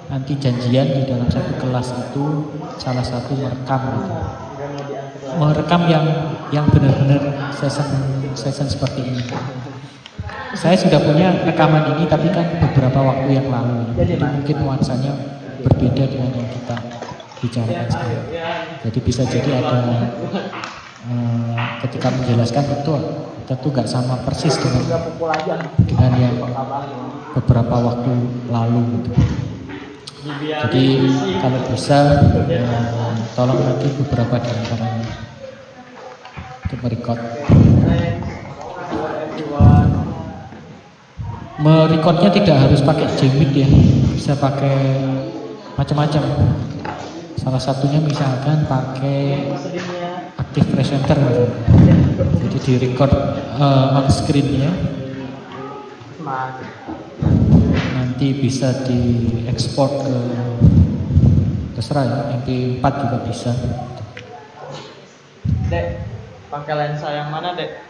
nanti janjian di dalam satu kelas itu salah satu merekam gitu. Merekam yang benar-benar session seperti ini. Saya sudah punya rekaman ini tapi kan beberapa waktu yang lalu. Jadi mungkin nuansanya berbeda dengan yang kita bicarakan sekarang. Jadi bisa jadi ada ketika menjelaskan itu tentu nggak sama persis dengan yang beberapa waktu lalu gitu. Jadi kalau bisa tolong nanti beberapa di antaranya untuk merecord. Merecordnya tidak harus pakai Jimit ya, bisa pakai macam-macam. Salah satunya misalkan pakai Active Presenter, jadi di record on screen-nya, nanti bisa diekspor ke terserah ya, MP4 juga bisa. Dek, pakai lensa yang mana dek?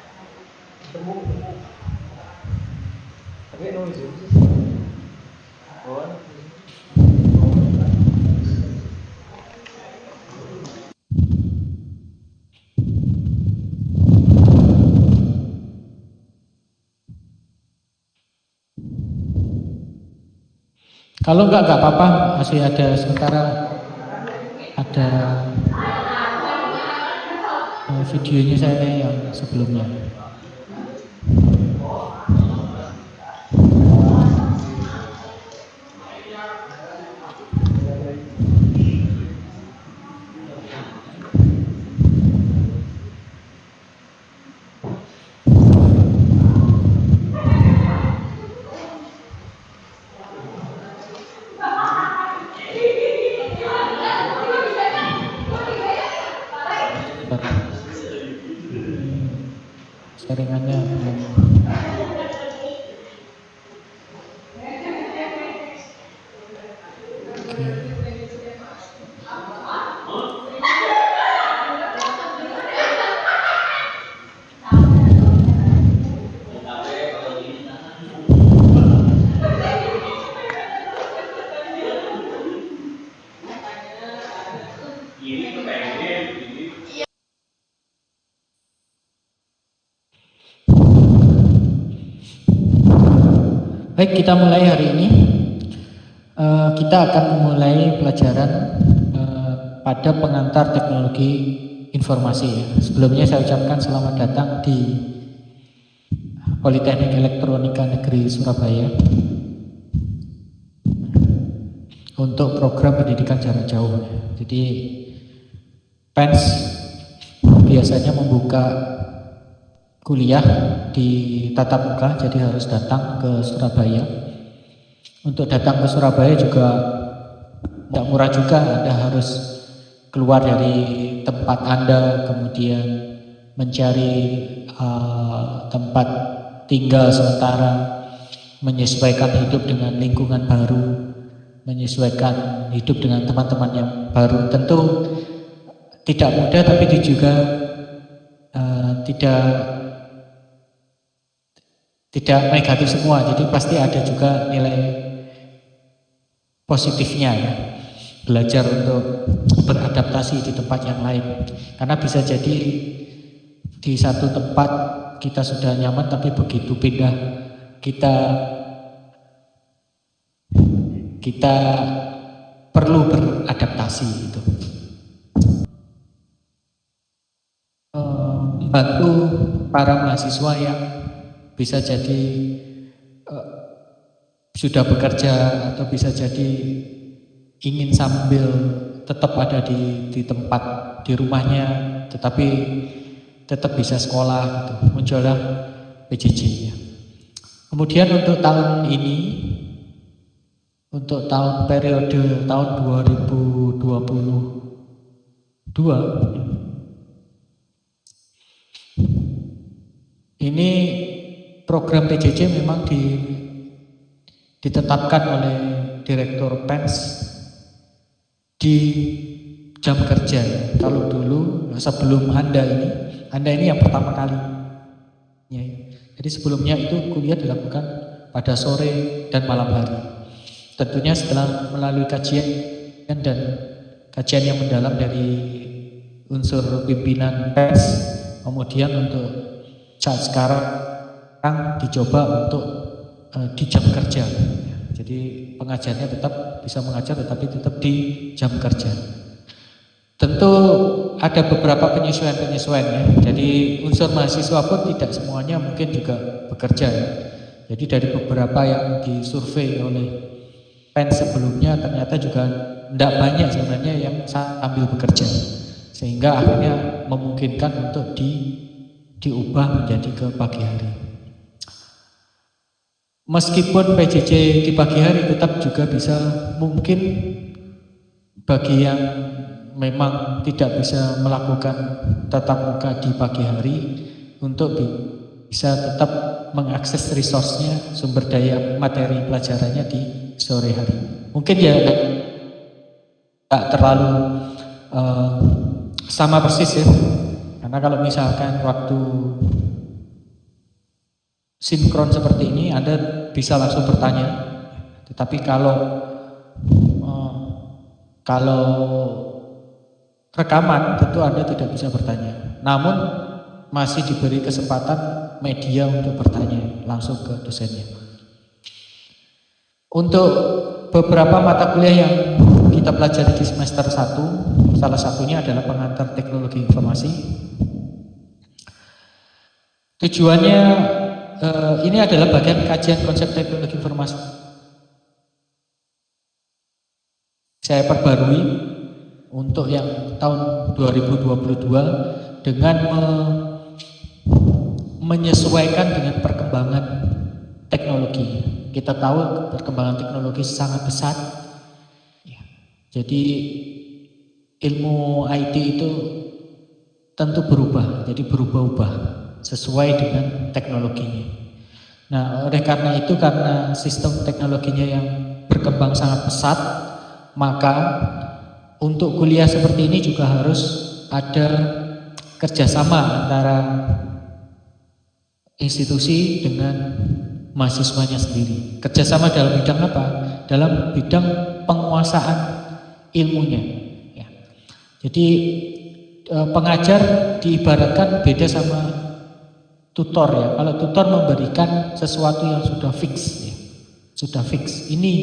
Tapi nulis Kalau enggak apa-apa, masih ada sementara ada videonya saya yang sebelumnya. Jaringannya belum. Baik, kita mulai hari ini. Kita akan memulai pelajaran pada pengantar teknologi informasi ya. Sebelumnya saya ucapkan selamat datang di Politeknik Elektronika Negeri Surabaya untuk program pendidikan jarak jauh. Jadi PENS biasanya membuka kuliah di tatap muka, jadi harus datang ke Surabaya. Untuk datang ke Surabaya juga tidak murah juga, Anda harus keluar dari tempat Anda, kemudian mencari tempat tinggal sementara, menyesuaikan hidup dengan lingkungan baru, menyesuaikan hidup dengan teman-teman yang baru. Tentu tidak mudah, tapi juga tidak negatif semua, jadi pasti ada juga nilai positifnya ya. Belajar untuk beradaptasi di tempat yang lain, karena bisa jadi di satu tempat kita sudah nyaman, tapi begitu pindah kita perlu beradaptasi gitu. Membantu para mahasiswa yang bisa jadi sudah bekerja atau bisa jadi ingin sambil tetap ada di tempat di rumahnya, tetapi tetap bisa sekolah gitu. Muncullah PJJ ya. Kemudian untuk tahun ini, untuk tahun periode tahun 2022 ini program PJJ memang ditetapkan oleh Direktur PENS di jam kerja. Kalau dulu sebelum Anda ini yang pertama kali ya. Jadi sebelumnya itu kuliah dilakukan pada sore dan malam hari. tentunya setelah melalui kajian dan kajian yang mendalam dari unsur pimpinan pers, kemudian untuk saat sekarang dicoba untuk di jam kerja. Jadi pengajarnya tetap bisa mengajar tetapi tetap di jam kerja. Tentu ada beberapa penyesuaian ya. Jadi unsur mahasiswa pun tidak semuanya mungkin juga bekerja ya. Jadi dari beberapa yang disurvei oleh PEN sebelumnya ternyata juga tidak banyak sebenarnya yang sambil bekerja. Sehingga akhirnya memungkinkan untuk diubah menjadi ke pagi hari. Meskipun PJJ di pagi hari tetap juga bisa mungkin bagi yang memang tidak bisa melakukan tatap muka di pagi hari untuk bisa tetap mengakses resource-nya, sumber daya materi pelajarannya di sore hari. Mungkin ya tidak terlalu sama persis ya, karena kalau misalkan waktu sinkron seperti ini Anda bisa langsung bertanya, tetapi kalau rekaman tentu Anda tidak bisa bertanya, namun masih diberi kesempatan media untuk bertanya langsung ke dosennya. Untuk beberapa mata kuliah yang kita pelajari di semester 1, salah satunya adalah pengantar teknologi informasi. Tujuannya ini adalah bagian kajian konsep teknologi informasi. Saya perbarui untuk yang tahun 2022 dengan menyesuaikan dengan perkembangan teknologi. Kita tahu perkembangan teknologi sangat pesat. Jadi ilmu IT itu tentu berubah, jadi berubah-ubah sesuai dengan teknologinya. Nah, oleh karena itu, karena sistem teknologinya yang berkembang sangat pesat, maka untuk kuliah seperti ini juga harus ada kerjasama antara institusi dengan mahasiswanya sendiri. Kerjasama dalam bidang apa? Dalam bidang penguasaan ilmunya. Ya. Jadi pengajar diibaratkan beda sama tutor ya. Kalau tutor memberikan sesuatu yang sudah fix, ya. Sudah fix. Ini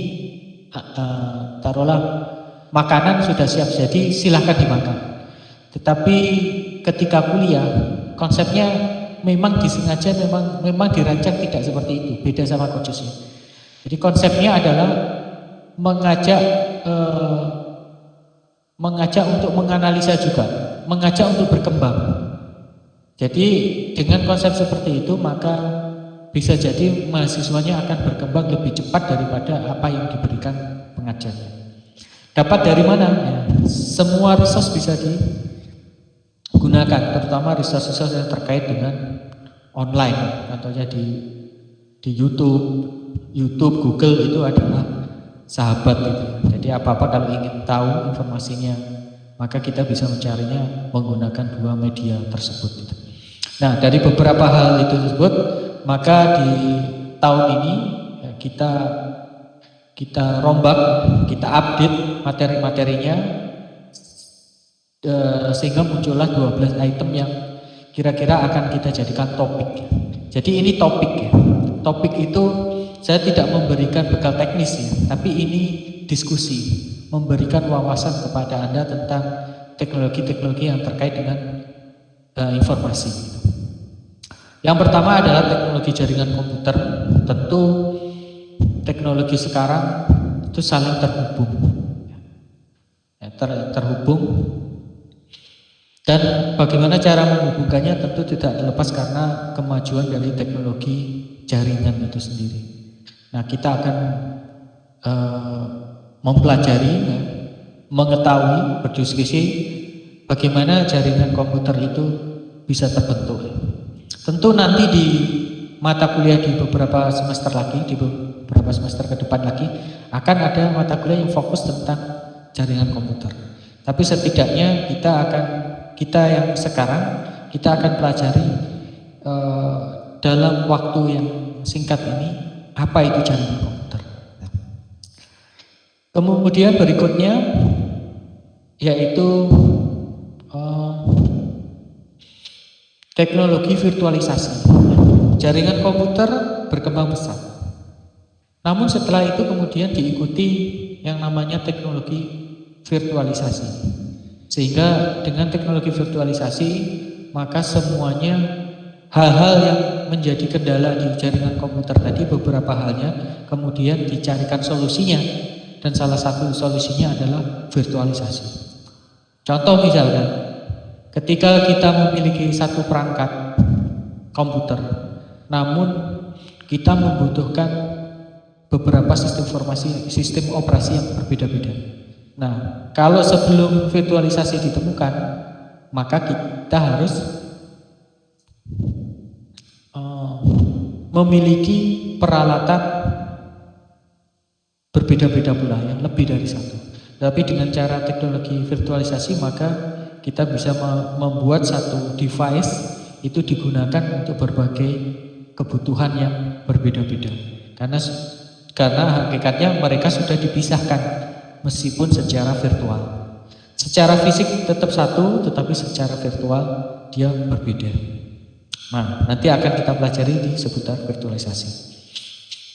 taruhlah makanan sudah siap, jadi silahkan dimakan. Tetapi ketika kuliah, konsepnya memang disengaja, memang dirancang tidak seperti itu, beda sama kursusnya. Jadi konsepnya adalah mengajak untuk menganalisa juga, mengajak untuk berkembang. Jadi dengan konsep seperti itu maka bisa jadi mahasiswanya akan berkembang lebih cepat daripada apa yang diberikan pengajarnya. Dapat dari mana? Ya, semua resource bisa digunakan, terutama resource-resource yang terkait dengan online. Contohnya di YouTube, Google itu adalah sahabat itu. Jadi apa-apa kalau ingin tahu informasinya, maka kita bisa mencarinya menggunakan dua media tersebut. Gitu. Nah, dari beberapa hal itu tersebut, maka di tahun ini ya, kita rombak, kita update materi-materinya sehingga muncullah 12 item yang kira-kira akan kita jadikan topik. Jadi ini topik ya. Topik itu saya tidak memberikan bekal teknis ya, tapi ini diskusi, memberikan wawasan kepada Anda tentang teknologi-teknologi yang terkait dengan informasi. Yang pertama adalah teknologi jaringan komputer. Tentu teknologi sekarang itu saling terhubung, terhubung, dan bagaimana cara menghubungkannya tentu tidak terlepas karena kemajuan dari teknologi jaringan itu sendiri. Nah, kita akan mempelajari, ya, mengetahui, berdiskusi bagaimana jaringan komputer itu bisa terbentuk. Tentu nanti di mata kuliah di beberapa semester lagi, di beberapa semester ke depan lagi akan ada mata kuliah yang fokus tentang jaringan komputer. Tapi setidaknya kita yang sekarang kita akan pelajari dalam waktu yang singkat ini apa itu jaringan komputer. Kemudian berikutnya yaitu teknologi virtualisasi. Jaringan komputer berkembang pesat. Namun setelah itu kemudian diikuti yang namanya teknologi virtualisasi. Sehingga dengan teknologi virtualisasi maka semuanya hal-hal yang menjadi kendala di jaringan komputer tadi, beberapa halnya kemudian dicarikan solusinya, dan salah satu solusinya adalah virtualisasi. Contoh misalkan ketika kita memiliki satu perangkat komputer, namun kita membutuhkan beberapa sistem operasi yang berbeda-beda. Nah, kalau sebelum virtualisasi ditemukan, maka kita harus memiliki peralatan berbeda-beda pula, yang lebih dari satu. Tapi dengan cara teknologi virtualisasi maka kita bisa membuat satu device itu digunakan untuk berbagai kebutuhan yang berbeda-beda. Karena hakikatnya mereka sudah dipisahkan meskipun secara virtual. Secara fisik tetap satu, tetapi secara virtual dia berbeda. Nah, nanti akan kita pelajari di seputar virtualisasi.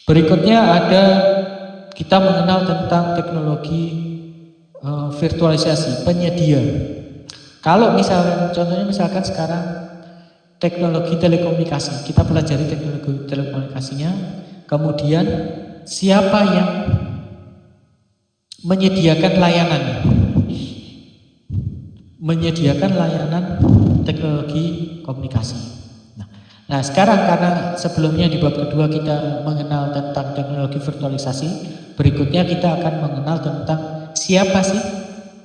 Berikutnya ada kita mengenal tentang teknologi virtualisasi penyedia. Kalau contohnya misalkan sekarang teknologi telekomunikasi, kita pelajari teknologi telekomunikasinya, kemudian siapa yang menyediakan layanannya, menyediakan layanan teknologi komunikasi. Nah sekarang karena sebelumnya di bab kedua kita mengenal tentang teknologi virtualisasi, berikutnya kita akan mengenal tentang siapa sih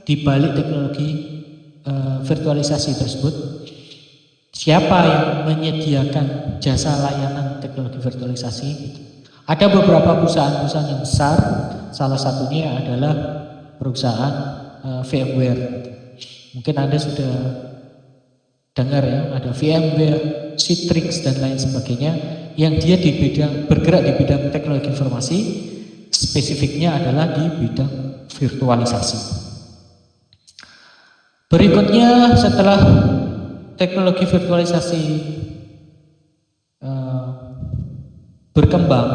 di balik teknologi virtualisasi tersebut, siapa yang menyediakan jasa layanan teknologi virtualisasi. Ada beberapa perusahaan-perusahaan yang besar, salah satunya adalah perusahaan VMware. Mungkin Anda sudah dengar ya, ada VMware, Citrix dan lain sebagainya, yang dia bergerak di bidang teknologi informasi, spesifiknya adalah di bidang virtualisasi. Berikutnya setelah teknologi virtualisasi berkembang,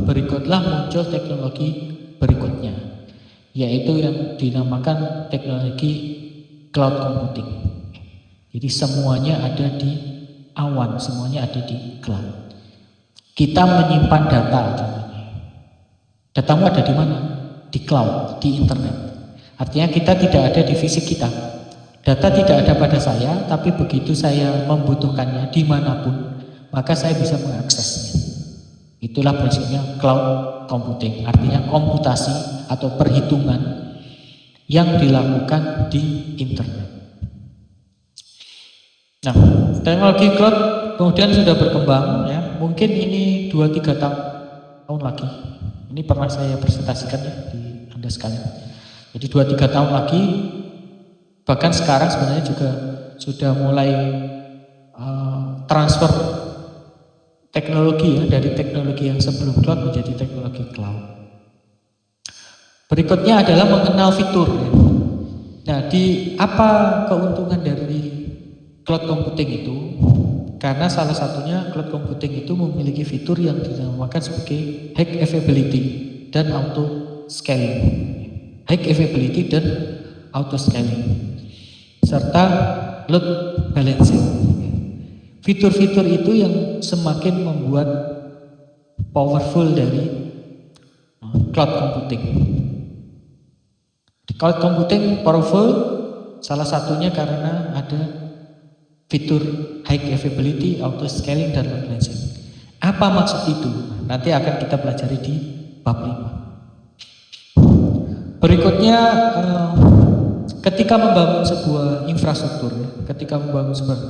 berikutlah muncul teknologi berikutnya, yaitu yang dinamakan teknologi cloud computing. Jadi semuanya ada di awan, semuanya ada di cloud. Kita menyimpan data, datamu ada di mana? Di cloud, di internet. Artinya kita tidak ada di fisik kita. Data tidak ada pada saya, tapi begitu saya membutuhkannya dimanapun, maka saya bisa mengaksesnya. Itulah prinsipnya cloud computing, artinya komputasi atau perhitungan yang dilakukan di internet. Nah, teknologi cloud kemudian sudah berkembang ya. Mungkin ini 2-3 tahun lagi. Ini pernah saya presentasikan ya di Anda sekalian. Jadi 2-3 tahun lagi, bahkan sekarang sebenarnya juga sudah mulai transfer teknologi ya, dari teknologi yang sebelum cloud menjadi teknologi cloud. Berikutnya adalah mengenal fitur ya. Nah, di apa keuntungan dari cloud computing itu? Karena salah satunya cloud computing itu memiliki fitur yang dinamakan sebagai high availability dan auto scaling. High availability dan auto scaling serta load balancing. Fitur-fitur itu yang semakin membuat powerful dari cloud computing. Di cloud computing powerful salah satunya karena ada fitur high availability, auto scaling dan load balancing. Apa maksud itu? Nanti akan kita pelajari di bab 5. Berikutnya ketika membangun sebuah infrastruktur, ketika membangun sebuah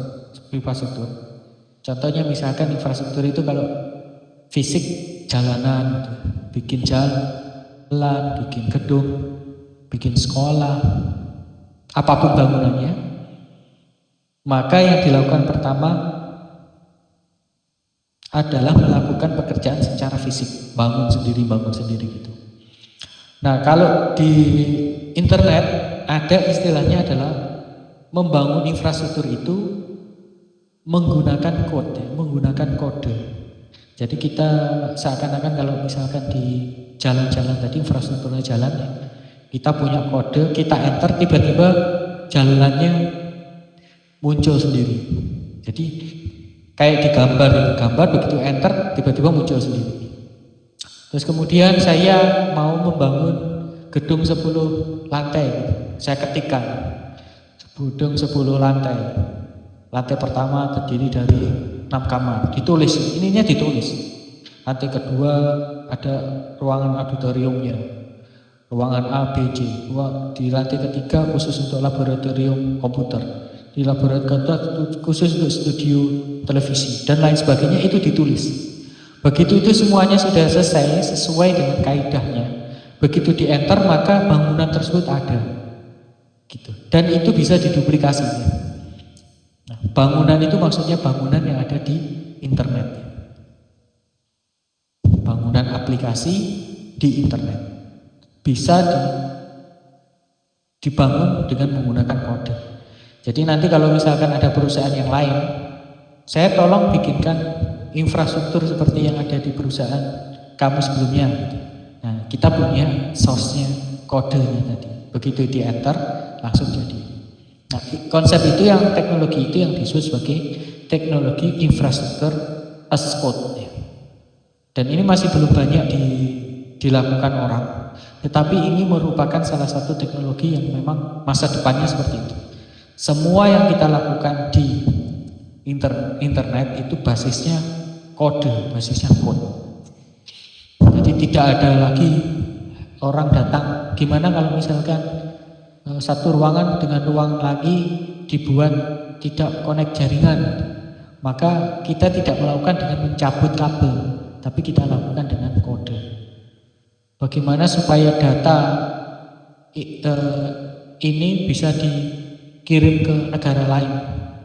infrastruktur, contohnya misalkan infrastruktur itu kalau fisik jalanan, gitu, bikin jalan, bikin gedung, bikin sekolah, apapun bangunannya, maka yang dilakukan pertama adalah melakukan pekerjaan secara fisik, bangun sendiri gitu. Nah, kalau di internet ada istilahnya adalah membangun infrastruktur itu menggunakan kode. Jadi kita seakan-akan kalau misalkan di jalan-jalan tadi infrastrukturnya jalan, kita punya kode, kita enter, tiba-tiba jalannya muncul sendiri. Jadi kayak di gambar begitu enter tiba-tiba muncul sendiri. Terus kemudian saya mau membangun gedung 10 lantai, saya ketikkan gedung 10 lantai. Lantai pertama terdiri dari 6 kamar, ditulis, ininya ditulis. Lantai kedua ada ruangan auditoriumnya, ruangan A, B, C. Di lantai ketiga khusus untuk laboratorium komputer, di laboratorium khusus untuk studio televisi dan lain sebagainya, itu ditulis. Begitu itu semuanya sudah selesai sesuai dengan kaidahnya, begitu di enter maka bangunan tersebut ada gitu. Dan itu bisa diduplikasi. Nah, bangunan itu maksudnya bangunan yang ada di internet, bangunan aplikasi di internet bisa dibangun dengan menggunakan kode. Jadi nanti kalau misalkan ada perusahaan yang lain, saya tolong bikinkan infrastruktur seperti yang ada di perusahaan kamu sebelumnya gitu. Nah, kita punya source-nya, kodenya tadi. Begitu di enter langsung jadi. Nah, konsep itu yang teknologi itu yang disebut sebagai teknologi infrastruktur as code. Dan ini masih belum banyak dilakukan orang. Tetapi ini merupakan salah satu teknologi yang memang masa depannya seperti itu. Semua yang kita lakukan di internet itu basisnya kode, basisnya code. Jadi tidak ada lagi orang datang. Gimana kalau misalkan satu ruangan dengan ruang lagi dibuat tidak connect jaringan, maka kita tidak melakukan dengan mencabut kabel, tapi kita lakukan dengan kode. Bagaimana supaya data ini bisa dikirim ke negara lain,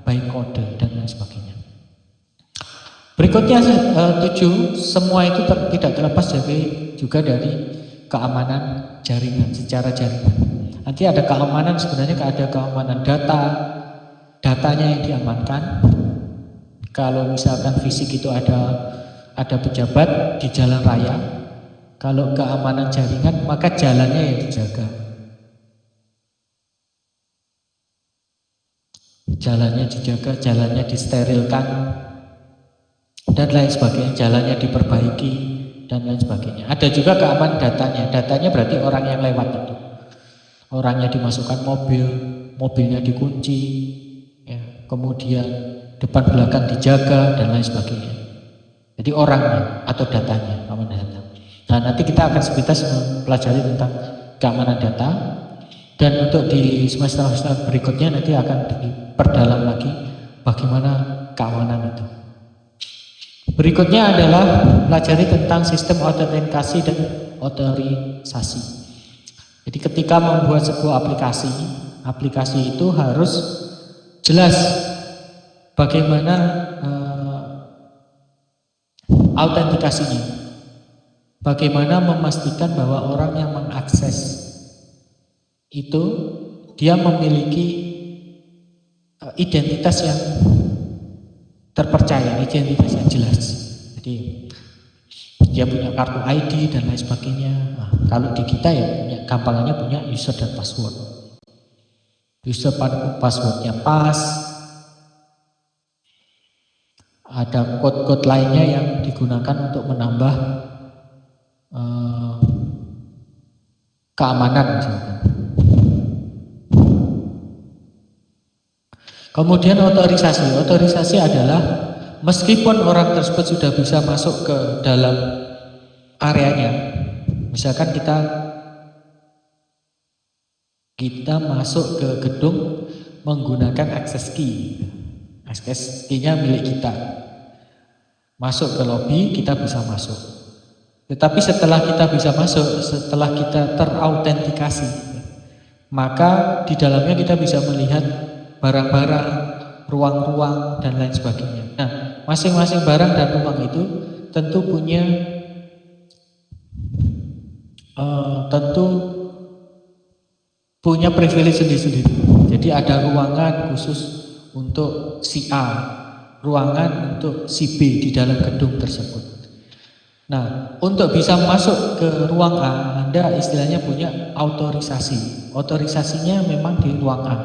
baik kode dan lain sebagainya. Berikutnya 7, semua itu tidak terlepas juga dari keamanan jaringan, secara jaringan. Nanti ada keamanan, sebenarnya ada keamanan datanya yang diamankan. Kalau misalkan fisik itu ada pejabat di jalan raya, kalau keamanan jaringan maka jalannya yang dijaga. Jalannya dijaga, jalannya disterilkan, dan lain sebagainya, jalannya diperbaiki, dan lain sebagainya. Ada juga keamanan datanya berarti orang yang lewat itu. Orangnya dimasukkan mobil, mobilnya dikunci, ya, kemudian depan belakang dijaga, dan lain sebagainya. Jadi orangnya atau datanya, keamanan data. Nah, nanti kita akan sekilas mempelajari tentang keamanan data, dan untuk di semester berikutnya nanti akan diperdalam lagi bagaimana keamanan itu. Berikutnya adalah pelajari tentang sistem autentikasi dan otorisasi. Jadi ketika membuat sebuah aplikasi itu harus jelas bagaimana autentikasinya. Bagaimana memastikan bahwa orang yang mengakses itu dia memiliki identitas yang terpercaya, identitas yang jelas. Jadi dia punya kartu ID dan lain sebagainya. Nah, kalau di kita ya gampangannya punya user dan password. User passwordnya pas. Ada kode-kode lainnya yang digunakan untuk menambah keamanan misalkan. Kemudian otorisasi adalah meskipun orang tersebut sudah bisa masuk ke dalam areanya, misalkan kita masuk ke gedung menggunakan access key. Access key-nya milik kita. Masuk ke lobi kita bisa masuk. Tetapi setelah kita bisa masuk, setelah kita terautentikasi, maka di dalamnya kita bisa melihat barang-barang, ruang-ruang, dan lain sebagainya. Nah, masing-masing barang dan ruang itu tentu punya tentu punya privilege sendiri-sendiri. Jadi ada ruangan khusus untuk si A, ruangan untuk si B di dalam gedung tersebut. Nah, untuk bisa masuk ke ruang A, Anda istilahnya punya autorisasi. Autorisasinya memang di ruang A.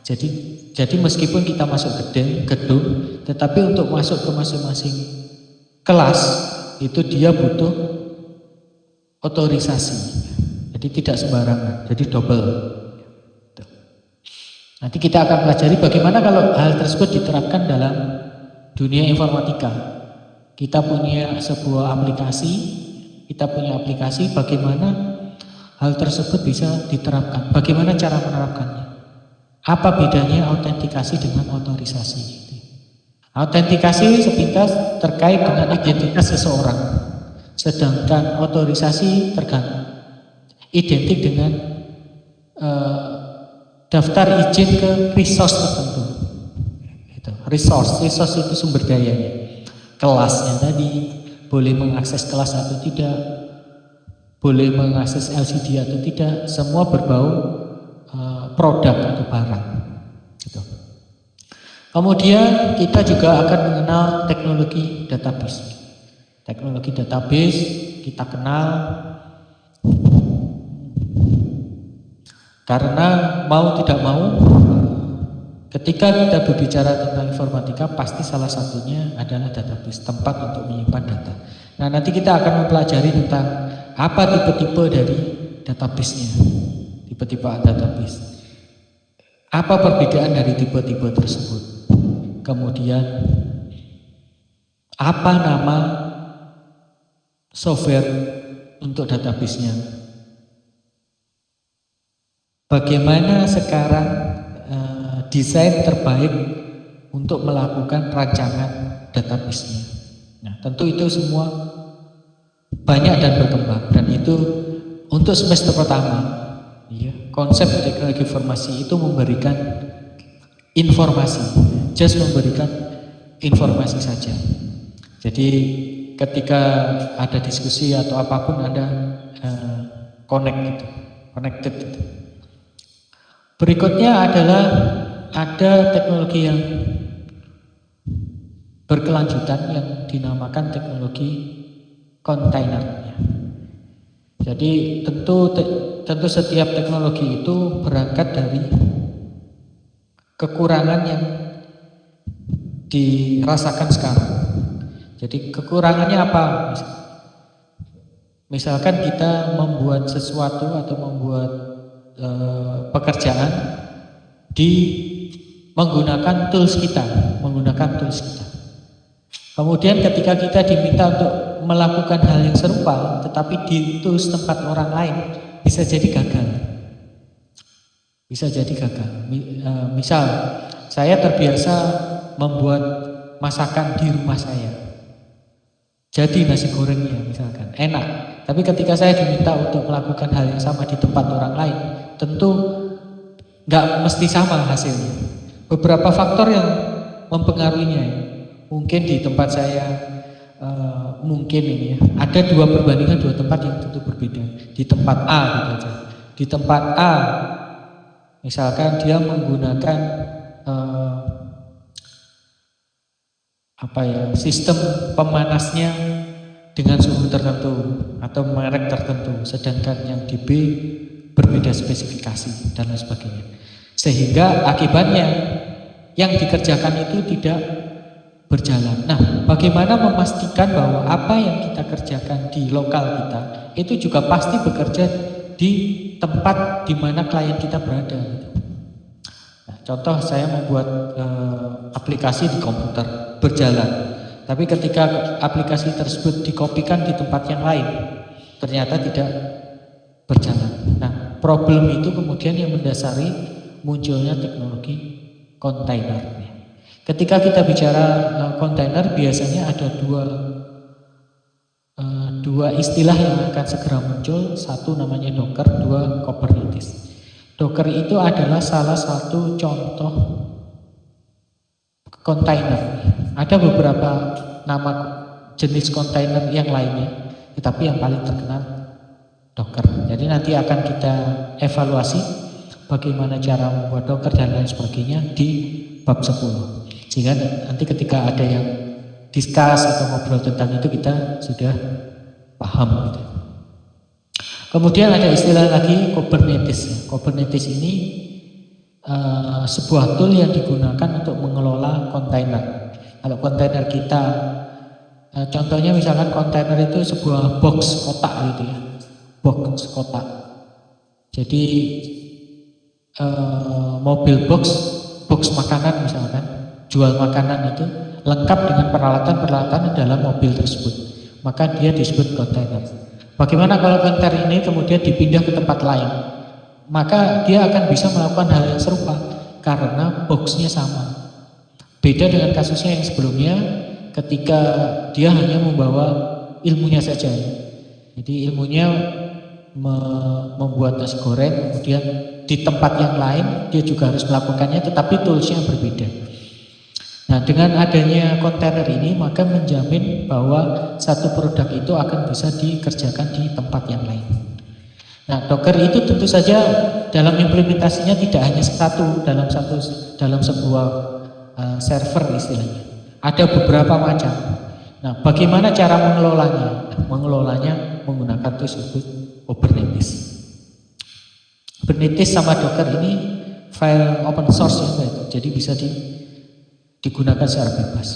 Jadi meskipun kita masuk gedung, tetapi untuk masuk ke masing-masing kelas itu dia butuh otorisasi. Jadi tidak sembarangan, jadi double. Nanti kita akan pelajari bagaimana kalau hal tersebut diterapkan dalam dunia informatika. Kita punya sebuah aplikasi, bagaimana hal tersebut bisa diterapkan, bagaimana cara menerapkannya. Apa bedanya autentikasi dengan otorisasi? Autentikasi sepintas terkait dengan identitas seseorang, sedangkan otorisasi identik dengan daftar izin ke resource tertentu. Resource itu sumber dayanya. Kelasnya tadi, boleh mengakses kelas atau tidak, boleh mengakses LCD atau tidak, semua berbau produk atau barang. Gitu. Kemudian kita juga akan mengenal teknologi database. Teknologi database kita kenal karena mau tidak mau ketika kita berbicara tentang informatika pasti salah satunya adalah database, tempat untuk menyimpan data. Nah, nanti kita akan mempelajari tentang apa tipe-tipe dari database-nya. Tipe-tipe database. Apa perbedaan dari tipe-tipe tersebut? Kemudian apa nama software untuk database-nya? Bagaimana sekarang desain terbaik untuk melakukan rancangan database-nya. Nah, tentu itu semua banyak dan berkembang, dan itu untuk semester pertama, ya, konsep teknologi informasi itu memberikan informasi, just memberikan informasi saja. Jadi ketika ada diskusi atau apapun Anda connected gitu. Berikutnya adalah ada teknologi yang berkelanjutan yang dinamakan teknologi kontainer. Jadi tentu setiap teknologi itu berangkat dari kekurangan yang dirasakan sekarang. Jadi kekurangannya apa? Misalkan kita membuat sesuatu atau membuat pekerjaan menggunakan tools kita. Kemudian ketika kita diminta untuk melakukan hal yang serupa, tetapi di tools tempat orang lain, bisa jadi gagal. Misal, saya terbiasa membuat masakan di rumah saya. Jadi nasi gorengnya misalkan enak, tapi ketika saya diminta untuk melakukan hal yang sama di tempat orang lain, tentu nggak mesti sama hasilnya. Beberapa faktor yang mempengaruhinya, mungkin di tempat saya ada perbandingan dua tempat yang tentu berbeda. Di tempat A gitu aja. Di tempat A, misalkan dia menggunakan sistem pemanasnya dengan suhu tertentu atau merek tertentu, sedangkan yang di B berbeda spesifikasi dan lain sebagainya. Sehingga akibatnya yang dikerjakan itu tidak berjalan. Nah, bagaimana memastikan bahwa apa yang kita kerjakan di lokal kita itu juga pasti bekerja di tempat di mana klien kita berada. Nah, contoh saya membuat aplikasi di komputer berjalan, tapi ketika aplikasi tersebut dikopikan di tempat yang lain, ternyata tidak berjalan. Nah, problem itu kemudian yang mendasari munculnya teknologi kontainer. Ketika kita bicara kontainer, biasanya ada dua istilah yang akan segera muncul. Satu namanya Docker, dua Kubernetes. Docker itu adalah salah satu contoh kontainer. Ada beberapa nama jenis kontainer yang lainnya, tetapi yang paling terkenal Docker. Jadi nanti akan kita evaluasi bagaimana cara membuat Docker dan lain sebagainya di bab 10. Sehingga nanti ketika ada yang discuss atau ngobrol tentang itu kita sudah paham gitu. Kemudian ada istilah lagi Kubernetes. Kubernetes ini sebuah tool yang digunakan untuk mengelola kontainer. Kalau kontainer kita, contohnya misalkan kontainer itu sebuah box kotak gitu ya, box kotak. Jadi mobil box makanan misalkan, jual makanan itu lengkap dengan peralatan-peralatan dalam mobil tersebut, maka dia disebut kontainer. Bagaimana kalau kontainer ini kemudian dipindah ke tempat lain? Maka dia akan bisa melakukan hal yang serupa karena boxnya sama. Beda dengan kasusnya yang sebelumnya ketika dia hanya membawa ilmunya saja. Jadi ilmunya membuat nasi goreng, kemudian di tempat yang lain dia juga harus melakukannya, tetapi toolsnya berbeda. Nah, dengan adanya kontainer ini maka menjamin bahwa satu produk itu akan bisa dikerjakan di tempat yang lain. Nah, Docker itu tentu saja dalam implementasinya tidak hanya dalam sebuah server istilahnya. Ada beberapa macam. Nah, bagaimana cara mengelolanya? Mengelolanya menggunakan tools disebut Kubernetes. Kubernetes sama Docker ini file open source ya, jadi bisa digunakan secara bebas.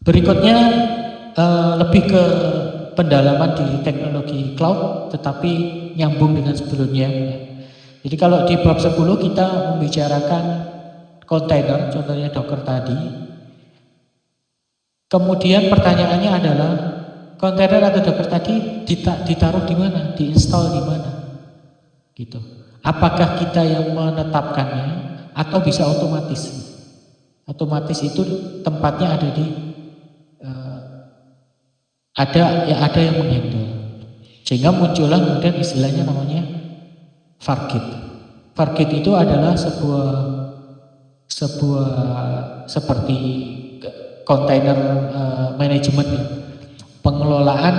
Berikutnya lebih ke pendalaman di teknologi cloud, tetapi nyambung dengan sebelumnya. Jadi kalau di bab 10 kita membicarakan kontainer, contohnya Docker tadi. Kemudian pertanyaannya adalah kontainer atau Docker tadi ditaruh di mana, diinstal di mana, gitu. Apakah kita yang menetapkannya atau bisa otomatis? Otomatis itu tempatnya ada di ada yang menghandle, sehingga muncullah kemudian istilahnya namanya Fargate. Fargate itu adalah sebuah seperti kontainer manajemen, pengelolaan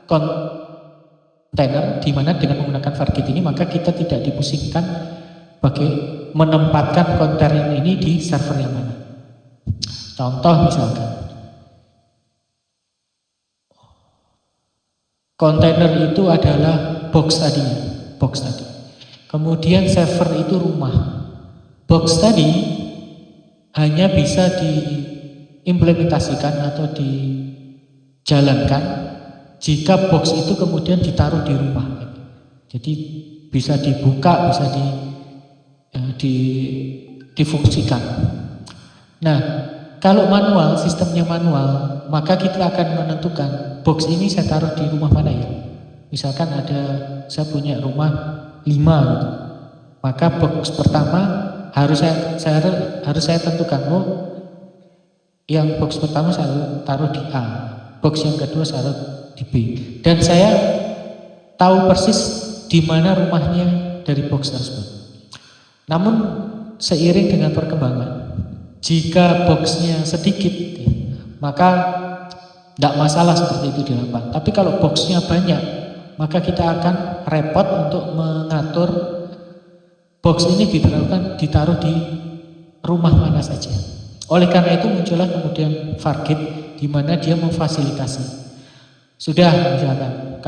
kontainer, di mana dengan menggunakan Fargate ini maka kita tidak dipusingkan bagi menempatkan kontainer ini di server yang mana. Contoh misalkan kontainer itu adalah box tadi. Kemudian server itu rumah. Box tadi hanya bisa diimplementasikan atau dijalankan jika box itu kemudian ditaruh di rumah. Jadi bisa dibuka, bisa difungsikan. Nah, kalau manual, sistemnya manual, maka kita akan menentukan box ini saya taruh di rumah mana ya. Misalkan saya punya rumah 5 gitu. Maka box pertama harus saya tentukan, yang box pertama saya taruh di A, box yang kedua saya taruh di B. Dan saya tahu persis di mana rumahnya dari box tersebut. Namun seiring dengan perkembangan, jika boxnya sedikit, maka tidak masalah seperti itu dilakukan. Tapi kalau boxnya banyak, maka kita akan repot untuk mengatur box ini ditaruh di rumah mana saja. Oleh karena itu muncullah kemudian Fargate, di mana dia memfasilitasi. Sudah misalkan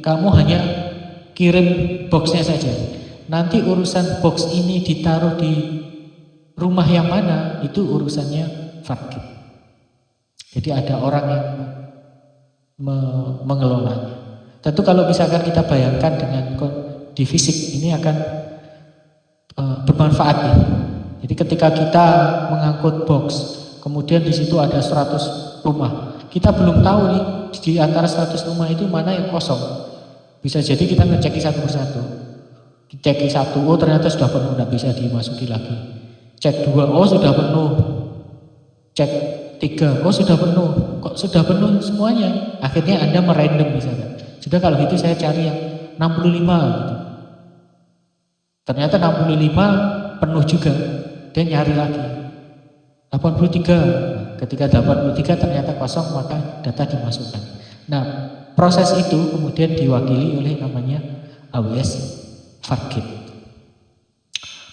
kamu hanya kirim boxnya saja. Nanti urusan box ini ditaruh di rumah yang mana, itu urusannya Fargate. Jadi ada orang yang mengelolanya. Tentu kalau misalkan kita bayangkan dengan di fisik, ini akan bermanfaat ya. Jadi ketika kita mengangkut box, kemudian di situ ada 100 rumah, kita belum tahu nih di antara 100 rumah itu mana yang kosong. Bisa jadi kita ngecek satu persatu. Cek 1, oh ternyata sudah penuh, tidak bisa dimasuki lagi. Cek 2, oh sudah penuh. Cek 3, oh sudah penuh. Kok sudah penuh semuanya? Akhirnya Anda merandom misalnya. Sudah kalau gitu saya cari yang 65 gitu. Ternyata 65 penuh juga. Dia nyari lagi 83. Ketika 83 ternyata kosong, maka data dimasukkan. Nah, proses itu kemudian diwakili oleh namanya AWS Fargate.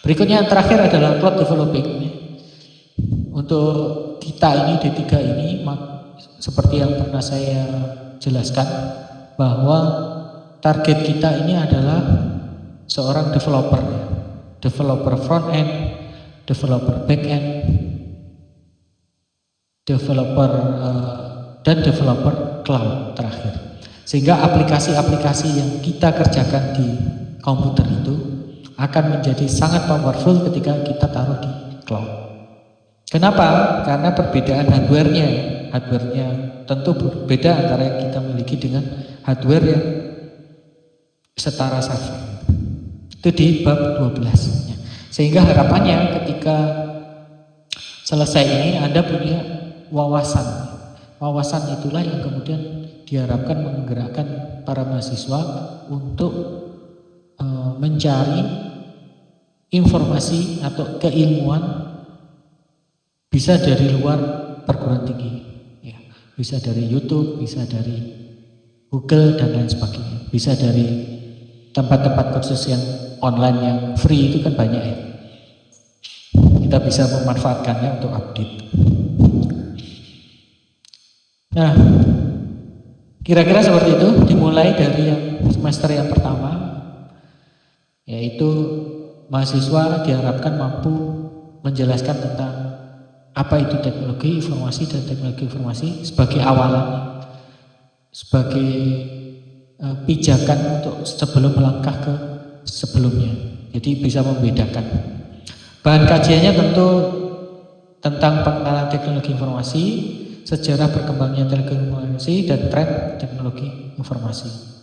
Berikutnya yang terakhir adalah cloud developing. Untuk kita ini D3 ini seperti yang pernah saya jelaskan bahwa target kita ini adalah seorang developer, developer front end, developer back end, developer dan developer cloud terakhir. Sehingga aplikasi-aplikasi yang kita kerjakan di komputer itu akan menjadi sangat powerful ketika kita taruh di cloud. Kenapa? Karena perbedaan hardware-nya. Hardware-nya tentu berbeda antara yang kita miliki dengan hardware yang setara server. Itu di bab 12. Sehingga harapannya ketika selesai ini Anda punya wawasan. Wawasan itulah yang kemudian diharapkan menggerakkan para mahasiswa untuk mencari informasi atau keilmuan bisa dari luar perguruan tinggi, ya, bisa dari YouTube, bisa dari Google dan lain sebagainya, bisa dari tempat-tempat kursus yang online yang free itu kan banyak ya. Kita bisa memanfaatkannya untuk update. Nah, kira-kira seperti itu dimulai dari yang semester yang pertama, yaitu mahasiswa diharapkan mampu menjelaskan tentang apa itu teknologi informasi dan teknologi informasi sebagai awalan, sebagai pijakan untuk sebelum melangkah ke sebelumnya. Jadi bisa membedakan. Bahan kajiannya tentu tentang pengenalan teknologi informasi, sejarah berkembangnya teknologi informasi, dan tren teknologi informasi.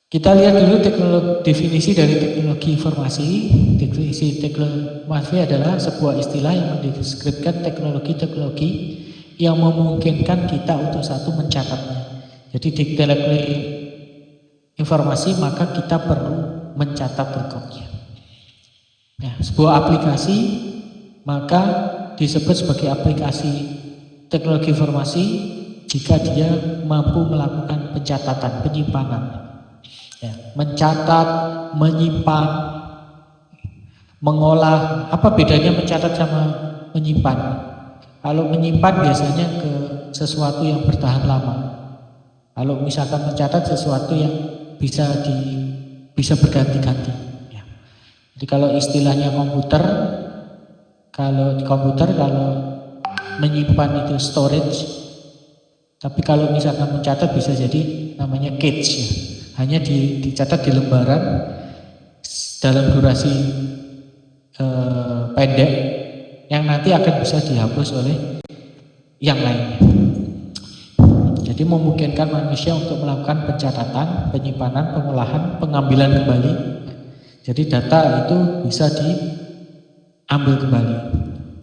Kita lihat dulu definisi dari teknologi informasi. Definisi teknologi informasi adalah sebuah istilah yang mendeskripsikan teknologi-teknologi yang memungkinkan kita untuk satu mencatatnya. Jadi di teknologi informasi maka kita perlu mencatat rekodnya. Nah, sebuah aplikasi maka disebut sebagai aplikasi teknologi informasi jika dia mampu melakukan pencatatan, penyimpanan. Ya, mencatat, menyimpan, mengolah. Apa bedanya mencatat sama menyimpan? Kalau menyimpan biasanya ke sesuatu yang bertahan lama. Kalau misalkan mencatat sesuatu yang bisa berganti-ganti. Ya. Jadi kalau istilahnya komputer, kalau di komputer kalau menyimpan itu storage, tapi kalau misalkan mencatat bisa jadi namanya cache ya. Hanya dicatat di lembaran dalam durasi pendek yang nanti akan bisa dihapus oleh yang lainnya. Jadi memungkinkan manusia untuk melakukan pencatatan, penyimpanan, pengolahan, pengambilan kembali. Jadi data itu bisa diambil kembali.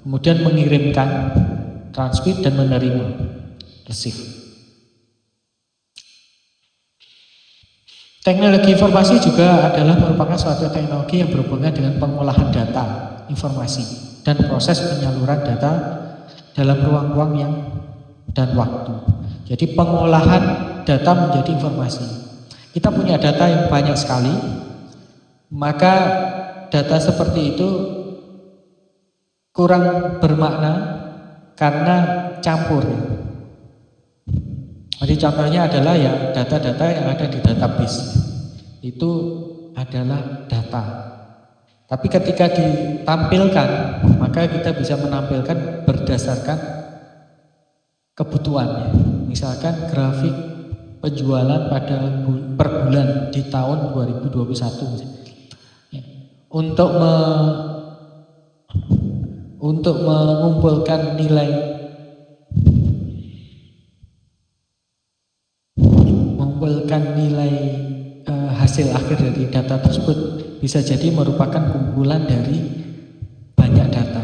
Kemudian mengirimkan, transmit dan menerima, receive. Teknologi informasi juga adalah merupakan suatu teknologi yang berhubungan dengan pengolahan data, informasi, dan proses penyaluran data dalam ruang-ruang yang dan waktu. Jadi pengolahan data menjadi informasi. Kita punya data yang banyak sekali, maka data seperti itu kurang bermakna karena campur. Jadi contohnya adalah ya data-data yang ada di database itu adalah data. Tapi ketika ditampilkan maka kita bisa menampilkan berdasarkan kebutuhannya. Misalkan grafik penjualan pada per bulan di tahun 2021. Untuk mengumpulkan nilai hasil akhir dari data tersebut bisa jadi merupakan kumpulan dari banyak data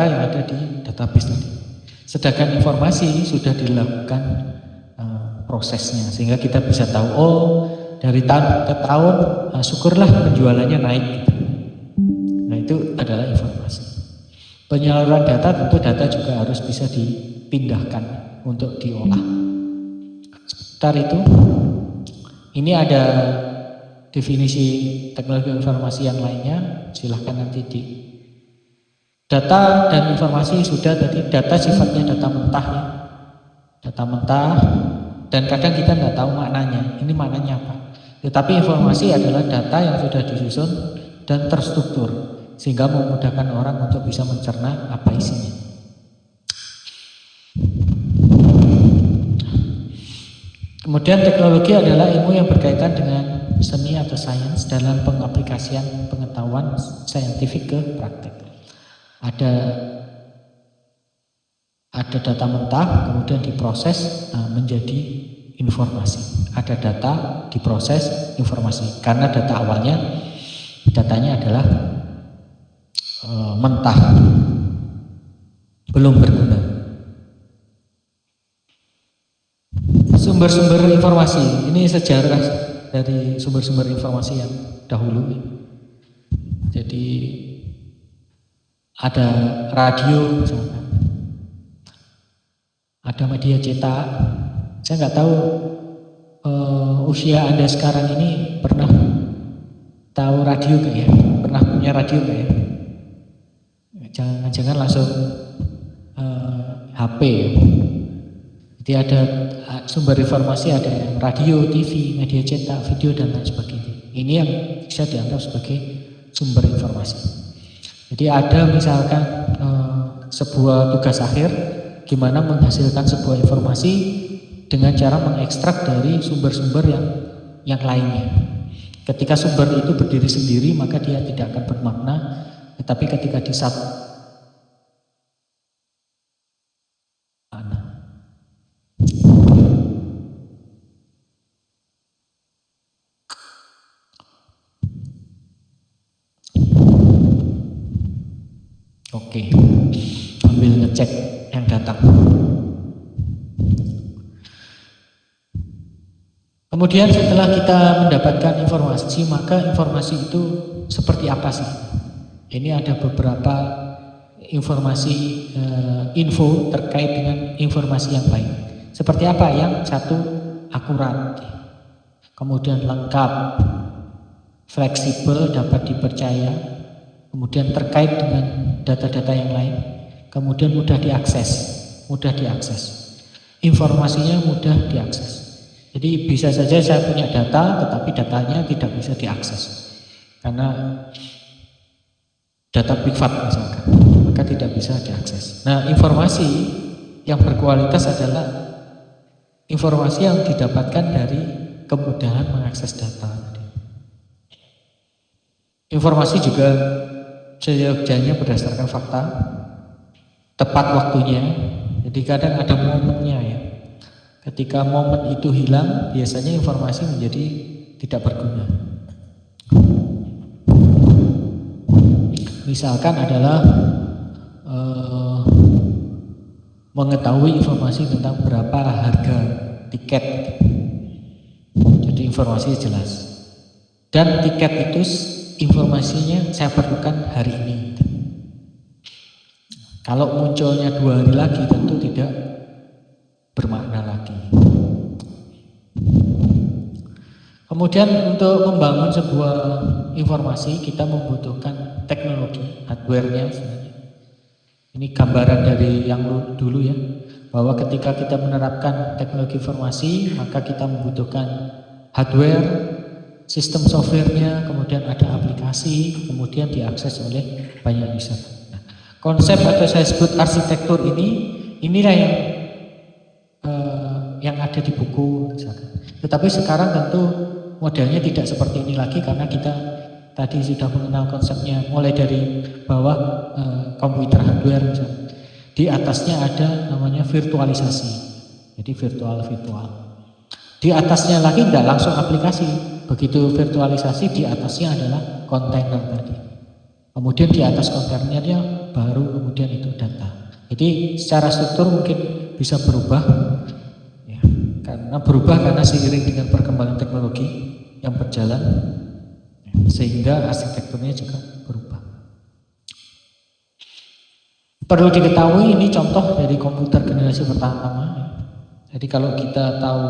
yang ada di database tadi. Sedangkan informasi sudah dilakukan prosesnya sehingga kita bisa tahu dari tahun ke tahun syukurlah penjualannya naik gitu. Nah itu adalah informasi. Penyaluran data tentu data juga harus bisa dipindahkan. untuk diolah. Sebentar itu, ini ada definisi teknologi informasi yang lainnya, silahkan nanti di data dan informasi sudah. Tadi data sifatnya data mentah ya, data mentah, dan kadang kita nggak tahu maknanya, ini maknanya apa. Tetapi informasi adalah data yang sudah disusun dan terstruktur sehingga memudahkan orang untuk bisa mencerna apa isinya. Kemudian teknologi adalah ilmu yang berkaitan dengan seni atau sains dalam pengaplikasian pengetahuan saintifik ke praktek. Ada data mentah, kemudian diproses menjadi informasi. Ada data, diproses informasi. Karena data awalnya, datanya adalah mentah, belum berguna. Sumber-sumber informasi, ini sejarah dari sumber-sumber informasi yang dahulu. Jadi ada radio misalkan, ada media cetak. Saya nggak tahu usia Anda sekarang ini pernah tahu radio nggak ya? Pernah punya radio nggak ya? Jangan langsung HP ya. Jadi ada sumber informasi, ada yang radio, TV, media cetak, video dan lain sebagainya. Ini yang bisa dianggap sebagai sumber informasi. Jadi ada misalkan sebuah tugas akhir, gimana menghasilkan sebuah informasi dengan cara mengekstrak dari sumber-sumber yang lainnya. Ketika sumber itu berdiri sendiri maka dia tidak akan bermakna, tetapi ketika disatu Oke, ambil ngecek yang datang. Kemudian setelah kita mendapatkan informasi, maka informasi itu seperti apa sih? Ini ada beberapa informasi, info terkait dengan informasi yang baik. Seperti apa? Yang satu, akurat, kemudian lengkap, fleksibel, dapat dipercaya, kemudian terkait dengan data-data yang lain, kemudian mudah diakses. Informasinya mudah diakses. Jadi bisa saja saya punya data, tetapi datanya tidak bisa diakses karena data privat misalkan, maka tidak bisa diakses. Nah, informasi yang berkualitas adalah informasi yang didapatkan dari kemudahan mengakses data. Informasi juga seyogyanya berdasarkan fakta, tepat waktunya. Jadi kadang ada momennya ya. Ketika momen itu hilang, biasanya informasi menjadi tidak berguna. Misalkan adalah mengetahui informasi tentang berapa harga tiket. Jadi informasi jelas. Dan tiket itu informasinya saya perlukan hari ini. Kalau munculnya 2 hari lagi tentu tidak bermakna lagi. Kemudian untuk membangun sebuah informasi kita membutuhkan teknologi, hardware-nya sebenarnya. Ini gambaran dari yang dulu ya, bahwa ketika kita menerapkan teknologi informasi maka kita membutuhkan hardware, sistem softwarenya, kemudian ada aplikasi, kemudian diakses oleh banyak user. Nah, konsep atau saya sebut arsitektur inilah yang ada di buku misalkan. Tetapi sekarang tentu modelnya tidak seperti ini lagi karena kita tadi sudah mengenal konsepnya, mulai dari bawah komputer hardware misalkan. Di atasnya ada namanya virtualisasi. Jadi virtual. Di atasnya lagi tidak langsung aplikasi. Begitu virtualisasi, di atasnya adalah kontainer tadi. Kemudian di atas kontainernya baru kemudian itu data. Jadi secara struktur mungkin bisa berubah, ya, karena seiring dengan perkembangan teknologi yang berjalan, ya, sehingga arsitekturnya juga berubah. Perlu diketahui ini contoh dari komputer generasi pertama. Jadi kalau kita tahu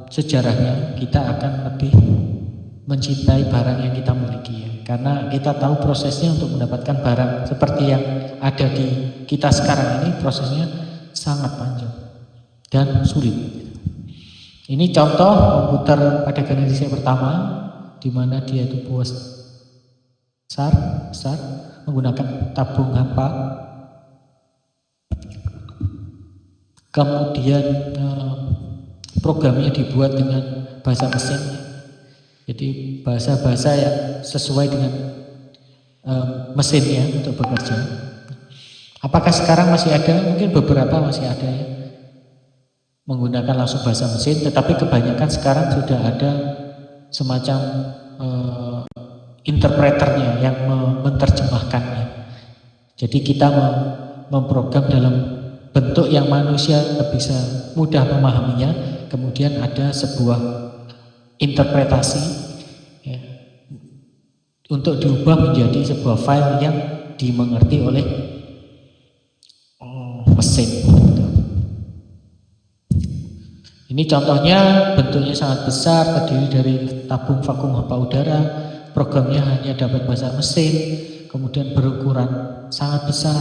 sejarahnya, kita akan lebih mencintai barang yang kita miliki ya. Karena kita tahu prosesnya untuk mendapatkan barang seperti yang ada di kita sekarang ini, prosesnya sangat panjang dan sulit. Ini contoh komputer pada generasi pertama, di mana dia itu besar menggunakan tabung hampa. Kemudian programnya dibuat dengan bahasa mesin. Jadi bahasa-bahasa yang sesuai dengan mesinnya untuk bekerja. Apakah sekarang masih ada? Mungkin beberapa masih ada ya, menggunakan langsung bahasa mesin, tetapi kebanyakan sekarang sudah ada semacam interpreternya yang menerjemahkannya. Jadi kita memprogram dalam bentuk yang manusia bisa mudah memahaminya, kemudian ada sebuah interpretasi ya, untuk diubah menjadi sebuah file yang dimengerti oleh mesin. Ini contohnya bentuknya sangat besar, terdiri dari tabung vakum hampa udara, programnya hanya dapat bahasa mesin, kemudian berukuran sangat besar,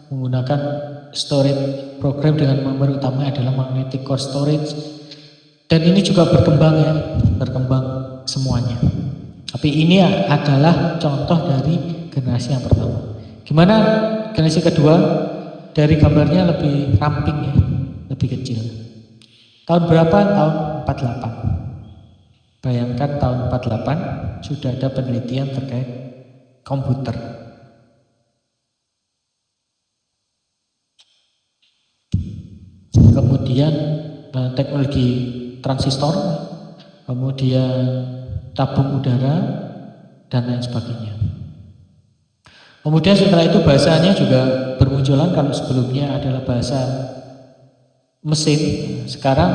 menggunakan storage program dengan memori utamanya adalah magnetic core storage, dan ini juga berkembang ya, berkembang semuanya. Tapi ini adalah contoh dari generasi yang pertama. Gimana generasi kedua? Dari gambarnya lebih ramping ya, lebih kecil. Tahun berapa? Tahun 48. Bayangkan tahun 48 sudah ada penelitian terkait komputer. Kemudian teknologi transistor, kemudian tabung udara, dan lain sebagainya. Kemudian setelah itu bahasanya juga bermunculan. Kalau sebelumnya adalah bahasa mesin, sekarang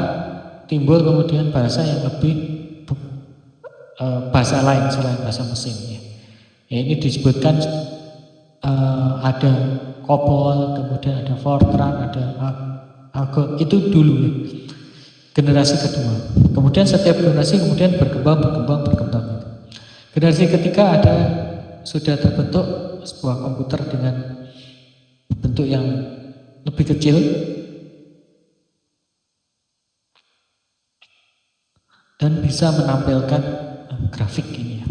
timbul kemudian bahasa yang lebih bahasa lain selain bahasa mesin ya. Ini disebutkan ada COBOL, kemudian ada Fortran, ada Argo, itu dulu ya, generasi kedua. Kemudian setiap generasi kemudian berkembang. Generasi ketiga sudah terbentuk sebuah komputer dengan bentuk yang lebih kecil dan bisa menampilkan grafik ini ya.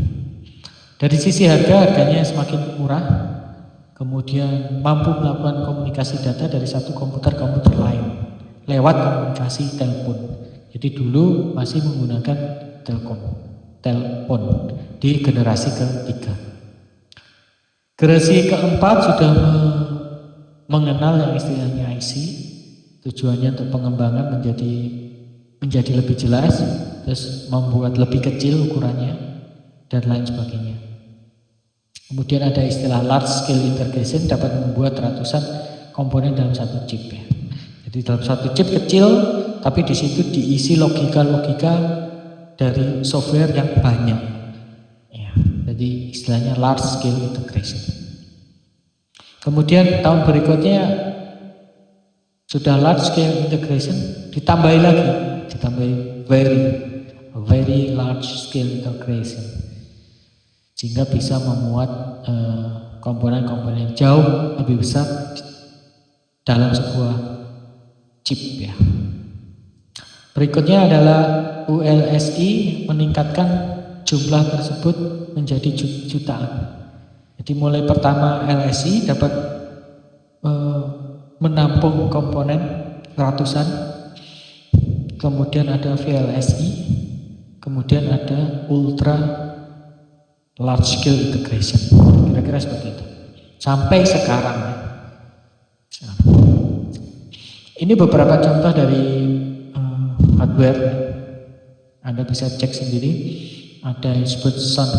Dari sisi harganya semakin murah, kemudian mampu melakukan komunikasi data dari satu komputer ke komputer lain lewat komunikasi telepon. Jadi dulu masih menggunakan telepon di generasi ketiga. Generasi keempat sudah mengenal yang istilahnya IC, tujuannya untuk pengembangan menjadi lebih jelas, terus membuat lebih kecil ukurannya dan lain sebagainya. Kemudian ada istilah large scale integration, dapat membuat ratusan komponen dalam satu chip ya. Jadi dalam satu chip kecil, tapi di situ diisi logika-logika dari software yang banyak. Ya, jadi istilahnya large scale integration. Kemudian tahun berikutnya sudah large scale integration, ditambahi very large scale integration, sehingga bisa memuat komponen-komponen jauh lebih besar dalam sebuah chip ya. Berikutnya adalah ULSI, meningkatkan jumlah tersebut menjadi jutaan. Jadi mulai pertama LSI dapat menampung komponen ratusan, kemudian ada VLSI, kemudian ada ultra large scale integration, kira-kira seperti itu sampai sekarang ya. Ini beberapa contoh dari hardware, Anda bisa cek sendiri. Ada yang disebut sound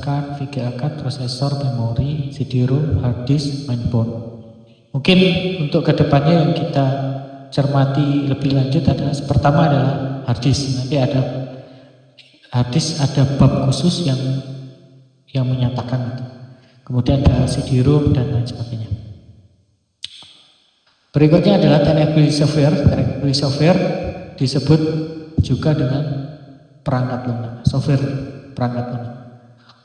card, VGA card, prosesor, memori, CD-ROM, hard disk, mainboard. Mungkin untuk kedepannya yang kita cermati lebih lanjut adalah pertama adalah hard disk. Nanti ada hard disk, ada bab khusus yang menyatakan itu. Kemudian ada CD-ROM dan lain sebagainya. Berikutnya adalah TNFB software. TNFB software disebut juga dengan perangkat lunak, software perangkat lunak.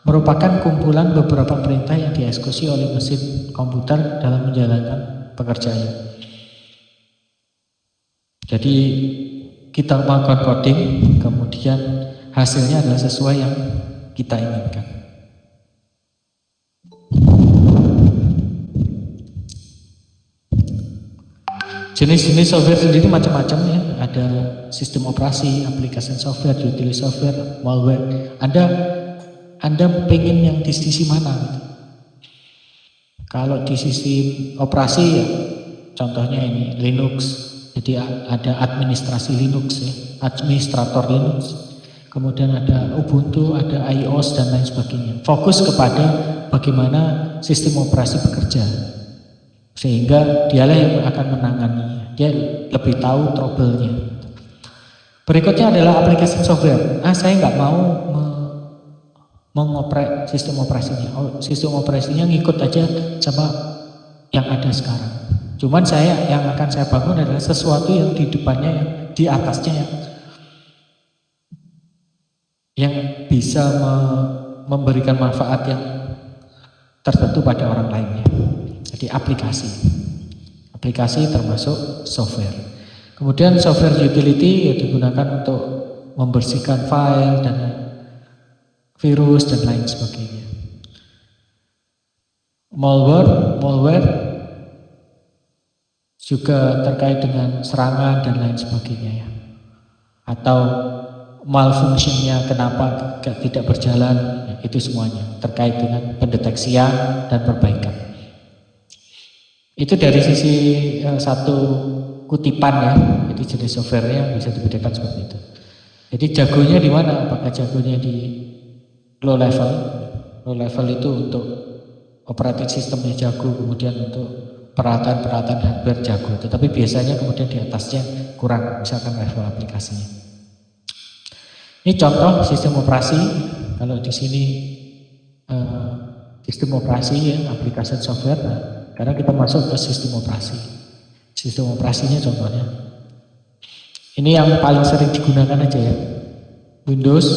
Merupakan kumpulan beberapa perintah yang dieksekusi oleh mesin komputer dalam menjalankan pekerjaan. Jadi kita melakukan coding, kemudian hasilnya adalah sesuai yang kita inginkan. Jenis-jenis software sendiri macam-macam ya. Ada sistem operasi, aplikasi software, utility software, malware. Anda pengen yang di sisi mana? Gitu. Kalau di sisi operasi ya, contohnya ini Linux. Jadi ada administrasi Linux ya, administrator Linux. Kemudian ada Ubuntu, ada iOS dan lain sebagainya. Fokus kepada bagaimana sistem operasi bekerja. Sehingga dialah yang akan menangani, dia lebih tahu trouble-nya. Berikutnya adalah aplikasi software. Saya nggak mau mengoperate sistem operasinya. Sistem operasinya ngikut aja sama yang ada sekarang. Cuman yang akan saya bangun adalah sesuatu yang di depannya, yang di atasnya yang bisa memberikan manfaat yang tertentu pada orang lainnya. Jadi aplikasi termasuk software. Kemudian software utility ya digunakan untuk membersihkan file dan virus dan lain sebagainya. Malware juga terkait dengan serangan dan lain sebagainya ya. Atau malfunctionnya kenapa tidak berjalan, ya, itu semuanya terkait dengan pendeteksian dan perbaikan. Itu dari sisi satu kutipan ya, jadi jenis softwarenya bisa dibedakan seperti itu. Jadi jagonya di mana? Apakah jagonya di low level? Low level itu untuk operating systemnya jago, kemudian untuk peralatan hardware jago. Tetapi biasanya kemudian di atasnya kurang, misalkan level aplikasinya. Ini contoh sistem operasi. Kalau di sini sistem operasi ya, aplikasi software. Nah, karena kita masuk ke sistem operasi. Sistem operasinya contohnya. Ini yang paling sering digunakan aja ya. Windows.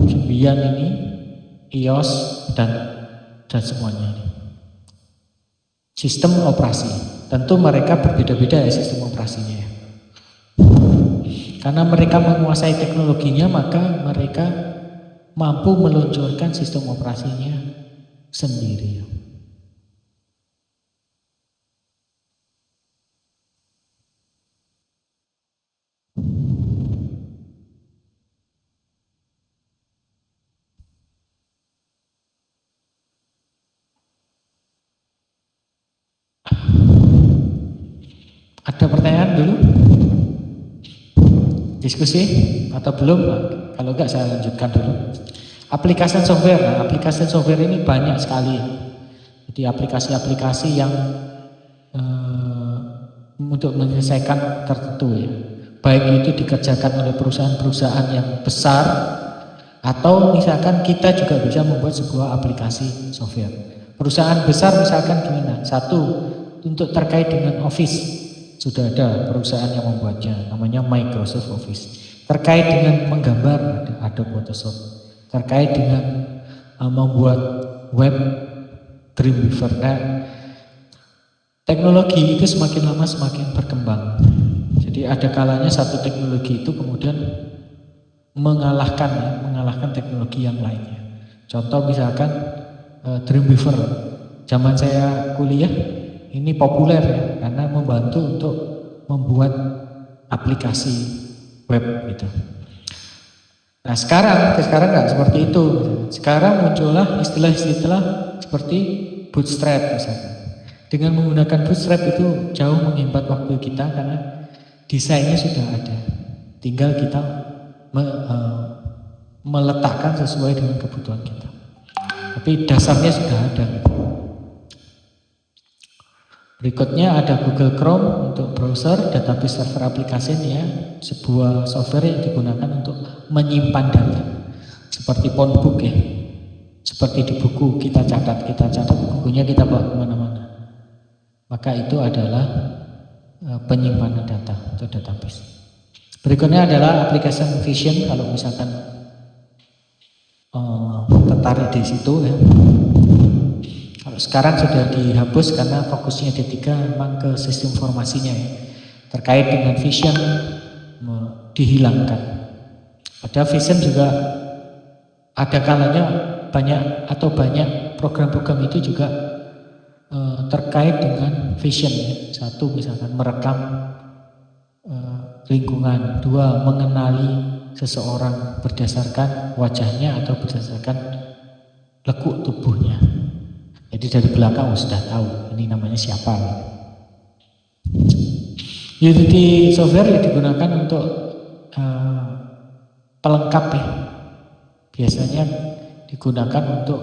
Kemudian ini iOS dan semuanya ini. Sistem operasi. Tentu mereka berbeda-beda ya sistem operasinya ya. Karena mereka menguasai teknologinya, maka mereka mampu meluncurkan sistem operasinya sendiri. Ada pertanyaan dulu? Diskusi atau belum? Kalau enggak saya lanjutkan dulu. Aplikasi software. Nah, aplikasi software ini banyak sekali. Jadi aplikasi-aplikasi yang untuk menyelesaikan tertentu ya. Baik itu dikerjakan oleh perusahaan-perusahaan yang besar atau misalkan kita juga bisa membuat sebuah aplikasi software. Perusahaan besar misalkan gimana? Satu, untuk terkait dengan Office. Sudah ada perusahaan yang membuatnya, namanya Microsoft Office. Terkait dengan menggambar, ada Photoshop. Terkait dengan membuat web, Dreamweaver. Nah, teknologi itu semakin lama semakin berkembang. Jadi ada kalanya satu teknologi itu kemudian mengalahkan teknologi yang lainnya. Contoh misalkan Dreamweaver. Zaman saya kuliah ini populer ya, karena membantu untuk membuat aplikasi web gitu. Nah sekarang nggak seperti itu. Sekarang muncullah istilah-istilah seperti bootstrap misalnya. Dengan menggunakan bootstrap itu jauh menghemat waktu kita karena desainnya sudah ada. Tinggal kita meletakkan sesuai dengan kebutuhan kita. Tapi dasarnya sudah ada. Berikutnya ada Google Chrome untuk browser, database server aplikasinya, sebuah software yang digunakan untuk menyimpan data. Seperti phonebook ya. seperti di buku kita catat bukunya, kita bawa kemana-mana. Maka itu adalah penyimpanan data atau database. Berikutnya adalah application vision. Kalau misalkan tertarik di situ ya. Kalau sekarang sudah dihapus karena fokusnya D3 memang ke sistem informasinya ya. Terkait dengan vision dihilangkan. Pada vision juga ada kalanya banyak program-program itu juga terkait dengan vision ya. Satu, misalkan merekam lingkungan. Dua, mengenali seseorang berdasarkan wajahnya atau berdasarkan lekuk tubuhnya. Jadi dari belakang sudah tahu ini namanya siapa. Unity software yang digunakan untuk pelengkap ya. Biasanya digunakan untuk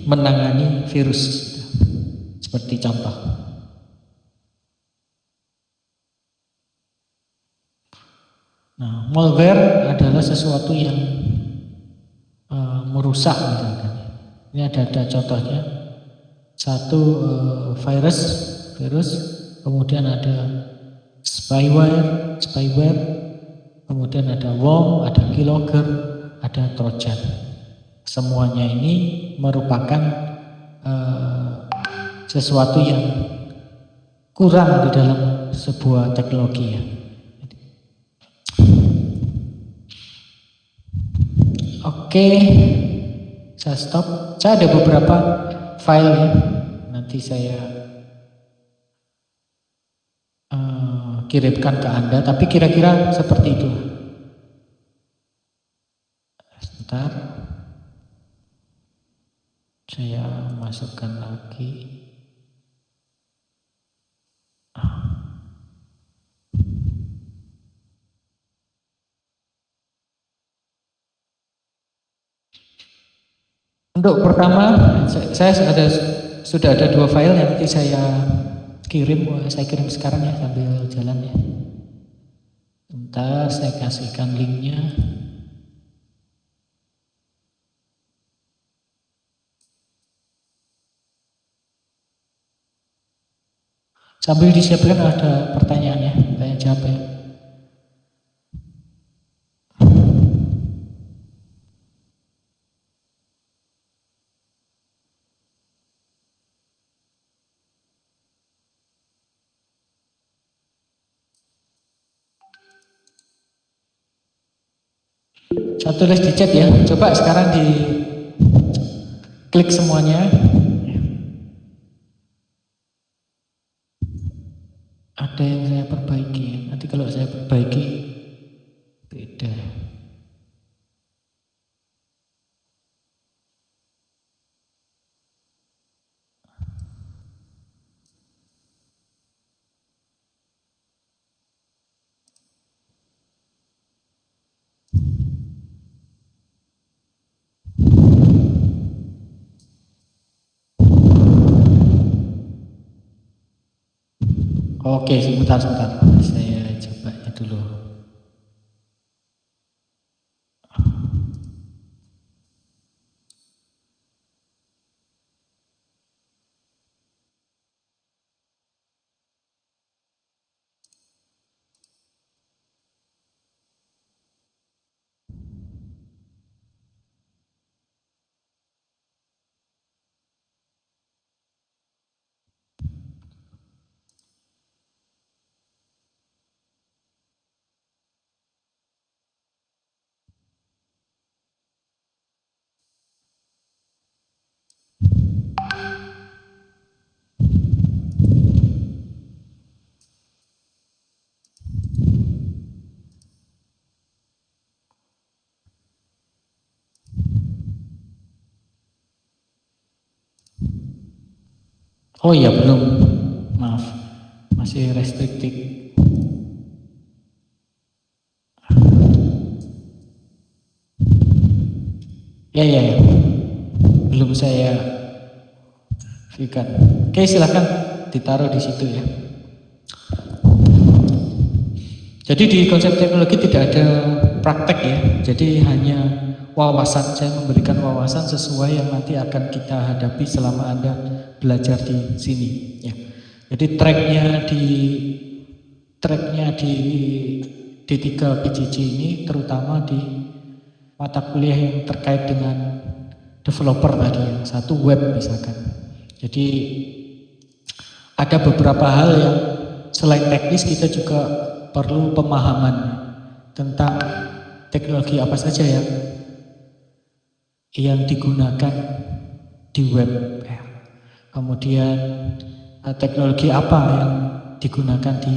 menangani virus gitu. Seperti contoh. Nah, malware adalah sesuatu yang merusak misalkan. Ini ada contohnya. Satu virus, kemudian ada spyware, kemudian ada worm, ada keylogger, ada trojan. Semuanya ini merupakan sesuatu yang kurang di dalam sebuah teknologi ya. Oke, saya stop. Saya ada beberapa file ya. Nanti saya kirimkan ke Anda, tapi kira-kira seperti itu. Sebentar. Saya masukkan lagi. Untuk pertama, saya sudah ada 2 file yang nanti saya kirim sekarang ya sambil jalan ya. Bentar, saya kasihkan linknya. Sambil disiapkan ada pertanyaannya, tanya jawab ya. Saya tulis di chat ya. Coba sekarang di klik semuanya. Ada yang saya perbaiki. Nanti kalau saya perbaiki beda. Oke, sebentar. Saya cobanya dulu. Oh iya, belum. Maaf. Masih restricted. Ya. Belum saya verifikan. Oke, silakan ditaruh di situ ya. Jadi di konsep teknologi tidak ada praktek ya. Jadi hanya wawasan, saya memberikan wawasan sesuai yang nanti akan kita hadapi selama Anda belajar di sini. Ya. Jadi tracknya di D3 PJJ ini terutama di mata kuliah yang terkait dengan developer tadi, yang satu web misalkan. Jadi ada beberapa hal yang selain teknis kita juga perlu pemahaman tentang teknologi apa saja yang digunakan di web. Kemudian teknologi apa yang digunakan di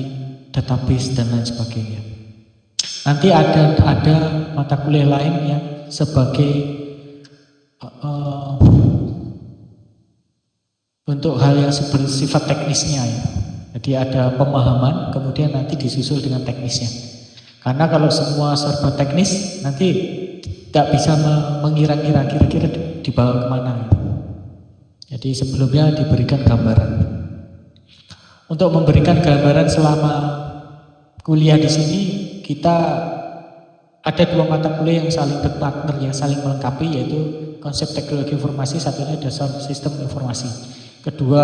database dan lain sebagainya. Nanti ada mata kuliah lain yang sebagai untuk hal yang bersifat teknisnya ya. Jadi ada pemahaman, kemudian nanti disusul dengan teknisnya. Karena kalau semua serba teknis, nanti tidak bisa mengira-ngira kira-kira dibawa kemana. Jadi sebelumnya diberikan gambaran. Untuk memberikan gambaran selama kuliah di sini, kita ada dua mata kuliah yang saling berpartner, yang saling melengkapi, yaitu konsep teknologi informasi, satunya dasar sistem informasi. Kedua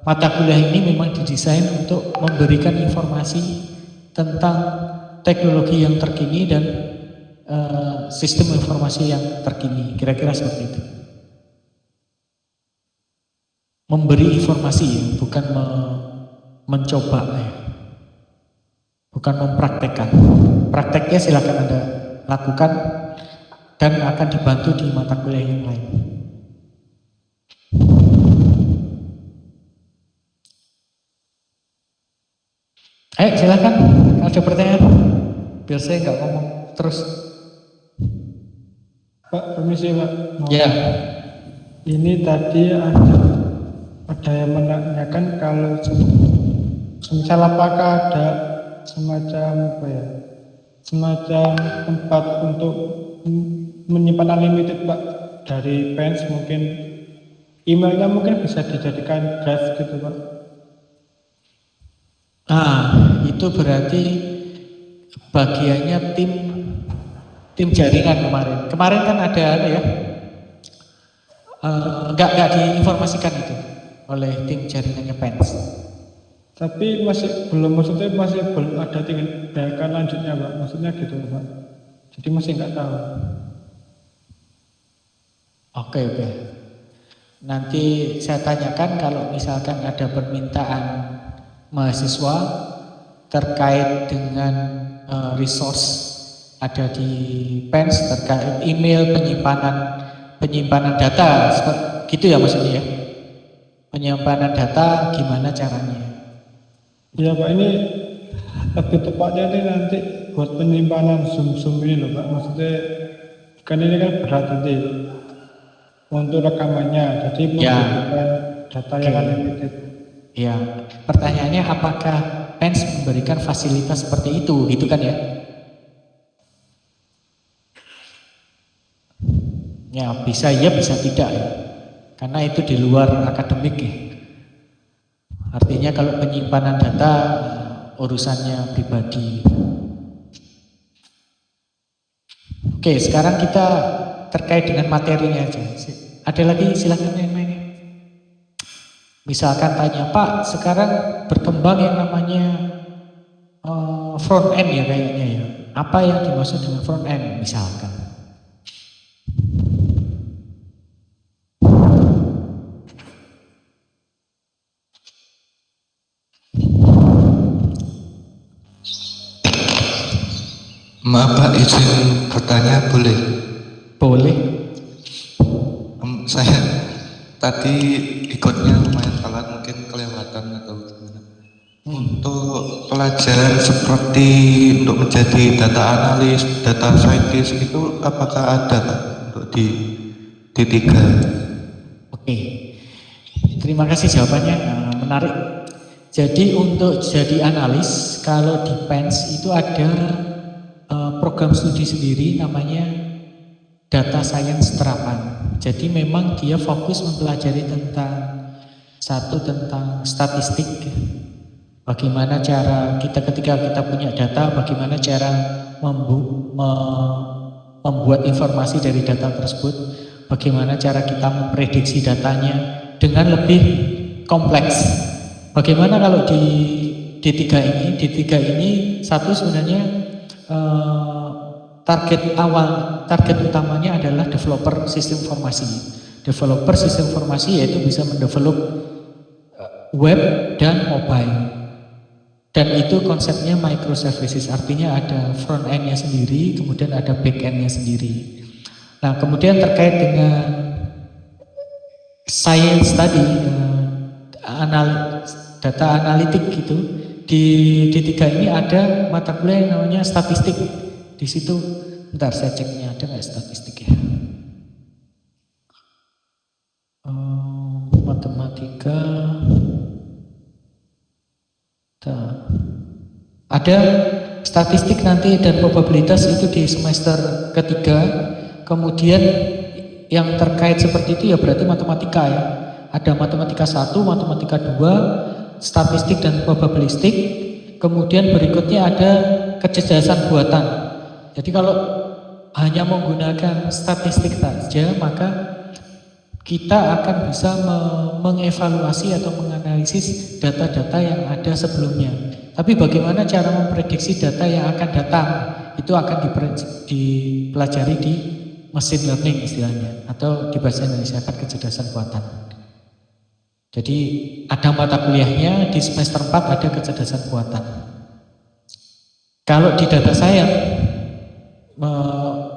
mata kuliah ini memang didesain untuk memberikan informasi tentang teknologi yang terkini dan sistem informasi yang terkini, kira-kira seperti itu. Memberi informasi ya, bukan mencoba ya. Bukan mempraktekkan. Prakteknya silakan Anda lakukan dan akan dibantu di mata kuliah yang lain. Ayo silakan, ada pertanyaan. Biar saya nggak ngomong terus. Pak, permisi Pak. Ya. Ini tadi ada yang menanyakan kalau semisal apakah ada semacam tempat untuk menyimpan unlimited Pak dari fans, mungkin emailnya mungkin bisa dijadikan drive gitu Pak. Itu berarti bagiannya tim jaringan kemarin. Kemarin kan ada nggak diinformasikan itu oleh tim jaringannya fans. Tapi masih belum ada tindakan lanjutnya Pak, maksudnya gitu Pak. Jadi masih nggak tahu. Oke. Nanti saya tanyakan kalau misalkan ada permintaan mahasiswa terkait dengan resource ada di PENS terkait email penyimpanan data, gitu ya maksudnya ya. Penyimpanan data gimana caranya? Iya Pak, ini lebih tepatnya ini nanti buat penyimpanan Zoom ini loh Pak. Maksudnya kan ini kan berat nanti untuk rekamannya, jadi membutuhkan data yang unlimited. Ya, pertanyaannya apakah PENS memberikan fasilitas seperti itu, gitu kan ya? Ya, bisa iya, bisa tidak ya. Karena itu di luar akademik ya. Artinya kalau penyimpanan data urusannya pribadi. Oke, sekarang kita terkait dengan materinya aja. Ada lagi silakan yang lainnya. Misalkan tanya, Pak, sekarang berkembang yang namanya front end ya kayaknya ya. Apa yang dimaksud dengan front end misalkan? Maaf Pak, izin bertanya boleh? Boleh. Saya tadi ikutnya lumayan telat, mungkin kelewatan atau gimana. Untuk pelajaran seperti untuk menjadi data analis, data scientist itu apakah ada Pak untuk di D3? Oke. Terima kasih jawabannya, menarik. Jadi untuk jadi analis kalau di PENS itu ada program studi sendiri namanya Data Science Terapan. Jadi memang dia fokus mempelajari tentang statistik. Bagaimana cara kita ketika kita punya data, bagaimana cara membuat informasi dari data tersebut, bagaimana cara kita memprediksi datanya dengan lebih kompleks. Bagaimana kalau di D3 ini? D3 ini satu sebenarnya target utamanya adalah developer sistem informasi. Developer sistem informasi yaitu bisa mendevelop web dan mobile. Dan itu konsepnya microservices, artinya ada front end-nya sendiri, kemudian ada back end-nya sendiri. Nah, kemudian terkait dengan science tadi, data analitik gitu, di D3 ini ada mata kuliah yang namanya statistik. Di situ, bentar saya ceknya ada nggak statistik ya? Matematika. Ada statistik nanti dan probabilitas itu di semester ketiga. Kemudian yang terkait seperti itu ya berarti matematika ya. Ada matematika 1, matematika 2, statistik dan probabilistik. Kemudian berikutnya ada kecerdasan buatan. Jadi kalau hanya menggunakan statistik saja maka kita akan bisa mengevaluasi atau menganalisis data-data yang ada sebelumnya. Tapi bagaimana cara memprediksi data yang akan datang? Itu akan dipelajari di machine learning istilahnya, atau di bahasa Indonesia kan kecerdasan buatan. Jadi ada mata kuliahnya di semester 4 ada kecerdasan buatan. Kalau di data science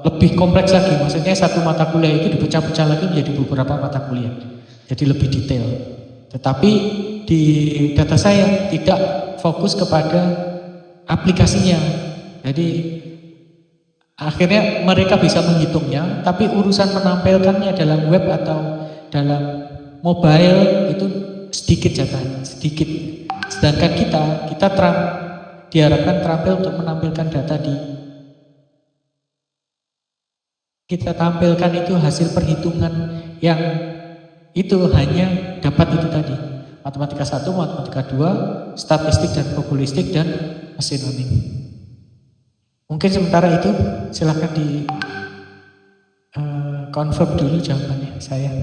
lebih kompleks lagi, maksudnya satu mata kuliah itu dipecah-pecah lagi menjadi beberapa mata kuliah, jadi lebih detail. Tetapi di data science tidak fokus kepada aplikasinya, jadi akhirnya mereka bisa menghitungnya, tapi urusan menampilkannya dalam web atau dalam mobile itu sedikit jatahnya, sedikit. Sedangkan kita diharapkan terampil untuk menampilkan data kita tampilkan itu hasil perhitungan yang itu hanya dapat itu tadi. Matematika 1, matematika 2, statistik dan probabilistik dan machine learning. Mungkin sementara itu silakan di confirm dulu jawabannya saya.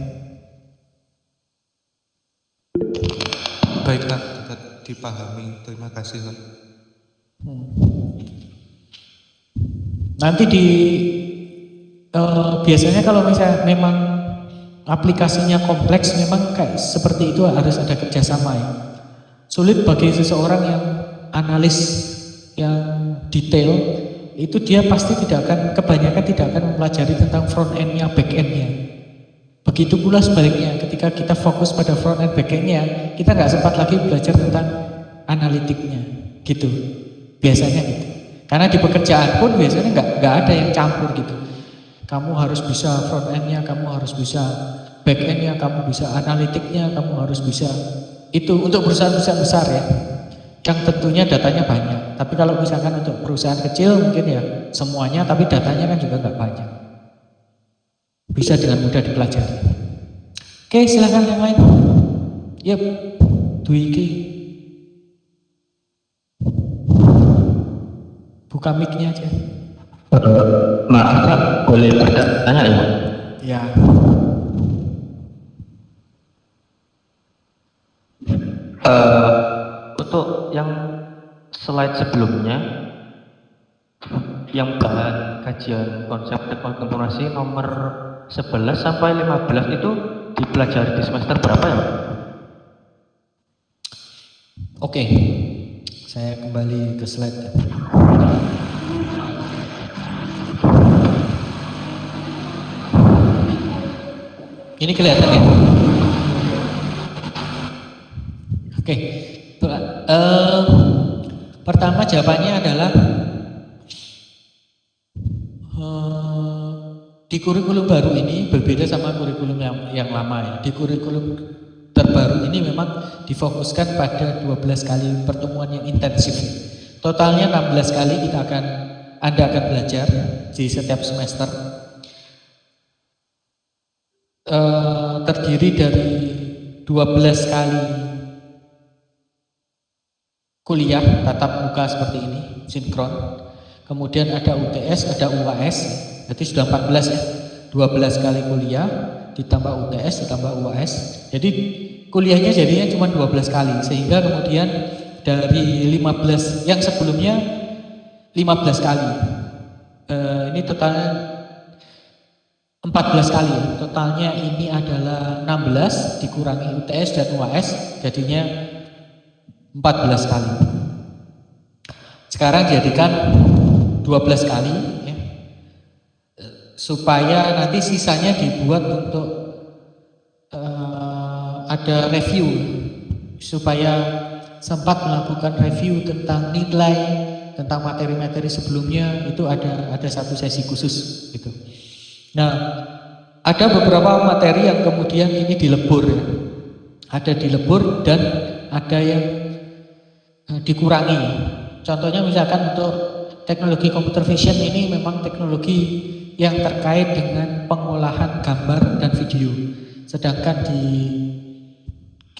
Baiklah, dapat dipahami. Terima kasih, Pak. Nanti biasanya kalau misalnya memang aplikasinya kompleks, memang kayak seperti itu harus ada kerjasama ya. Sulit bagi seseorang yang analis yang detail, itu dia pasti kebanyakan tidak akan mempelajari tentang front end-nya, back end-nya. Begitu pula sebaliknya, ketika kita fokus pada front end, back end-nya, kita nggak sempat lagi belajar tentang analitiknya, gitu. Biasanya gitu. Karena di pekerjaan pun biasanya nggak ada yang campur gitu. Kamu harus bisa front end-nya, kamu harus bisa back end-nya, kamu bisa analitiknya, kamu harus bisa itu untuk perusahaan besar ya. Yang tentunya datanya banyak. Tapi kalau misalkan untuk perusahaan kecil mungkin ya semuanya, tapi datanya kan juga nggak banyak. Bisa dengan mudah dipelajari. Oke, silakan yang lain. Yep, Dwiki. Buka mic-nya aja. Maaf Kak, boleh bertanya ya? Ya. Untuk yang slide sebelumnya, yang bahan kajian konsep teknologi informasi nomor 11 sampai 15 itu dipelajari di semester berapa ya Pak? Oke, saya kembali ke slide. Ini kelihatan ya? Oke, pertama jawabannya adalah di kurikulum baru ini berbeda sama kurikulum yang lama ya. Di kurikulum terbaru ini memang difokuskan pada 12 kali pertemuan yang intensif. Totalnya 16 kali Anda akan belajar di setiap semester. Terdiri dari 12 kali kuliah tatap muka seperti ini, sinkron. kemudian ada UTS, ada UAS, berarti sudah 14 ya, 12 kali kuliah, ditambah UTS, ditambah UAS, jadi kuliahnya jadinya cuma 12 kali, sehingga kemudian dari 15 yang sebelumnya 15 kali, ini totalnya 14 kali, totalnya ini adalah 16 dikurangi UTS dan UAS, jadinya 14 kali. Sekarang jadikan 12 kali ya, supaya nanti sisanya dibuat untuk ada review, supaya sempat melakukan review tentang nilai, tentang materi-materi sebelumnya, itu ada satu sesi khusus gitu. Nah, ada beberapa materi yang kemudian ini dilebur ya. Ada dilebur dan ada yang dikurangi. Contohnya misalkan untuk teknologi computer vision ini memang teknologi yang terkait dengan pengolahan gambar dan video. Sedangkan di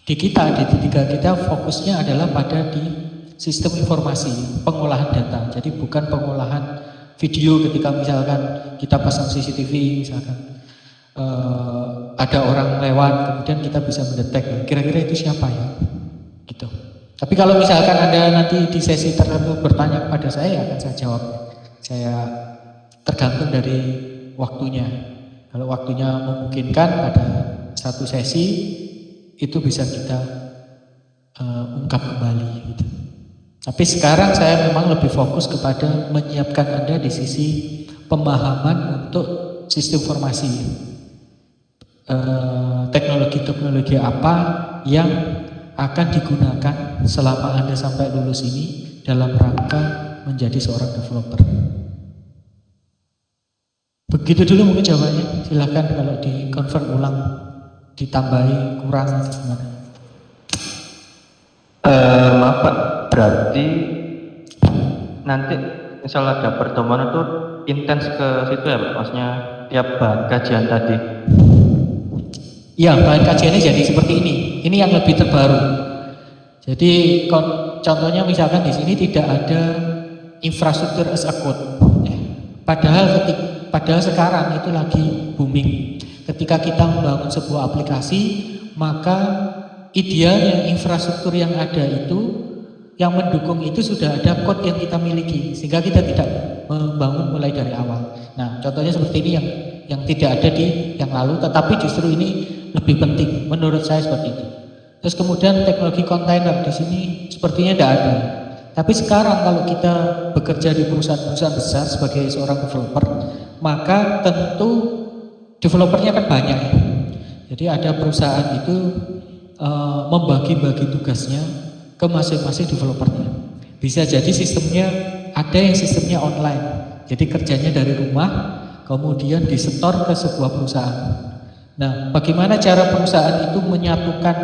kita, di D3 kita fokusnya adalah pada di sistem informasi, pengolahan data. Jadi bukan pengolahan video ketika misalkan kita pasang CCTV, misalkan ada orang lewat, kemudian kita bisa mendetek kira-kira itu siapa ya, gitu. Tapi kalau misalkan Anda nanti di sesi tertentu bertanya kepada saya, akan saya jawab. Saya tergantung dari waktunya. Kalau waktunya memungkinkan pada satu sesi, itu bisa kita ungkap kembali gitu. Tapi sekarang saya memang lebih fokus kepada menyiapkan Anda di sisi pemahaman untuk sistem informasi, teknologi-teknologi apa yang akan digunakan selama Anda sampai lulus ini dalam rangka menjadi seorang developer. Begitu dulu mungkin jawabannya. Silahkan kalau di-convert ulang, ditambahi, kurang, gimana? Maaf Pak, berarti nanti misal ada pertemuan itu intens ke situ ya Pak? Maksudnya tiap bahan kajian tadi? Ya, bahan kajiannya jadi seperti ini. Ini yang lebih terbaru. Jadi contohnya misalkan di sini tidak ada infrastruktur as a code. Padahal sekarang itu lagi booming. Ketika kita membangun sebuah aplikasi, maka idealnya infrastruktur yang ada itu, yang mendukung itu sudah ada code yang kita miliki, sehingga kita tidak membangun mulai dari awal. Nah, contohnya seperti ini yang tidak ada di yang lalu, tetapi justru ini lebih penting menurut saya seperti itu. Terus kemudian teknologi kontainer di sini sepertinya tidak ada. Tapi sekarang kalau kita bekerja di perusahaan-perusahaan besar sebagai seorang developer, maka tentu developernya kan banyak. Jadi ada perusahaan itu membagi-bagi tugasnya ke masing-masing developernya. Bisa jadi sistemnya ada yang sistemnya online. Jadi kerjanya dari rumah, kemudian disetor ke sebuah perusahaan. Nah, bagaimana cara perusahaan itu menyatukan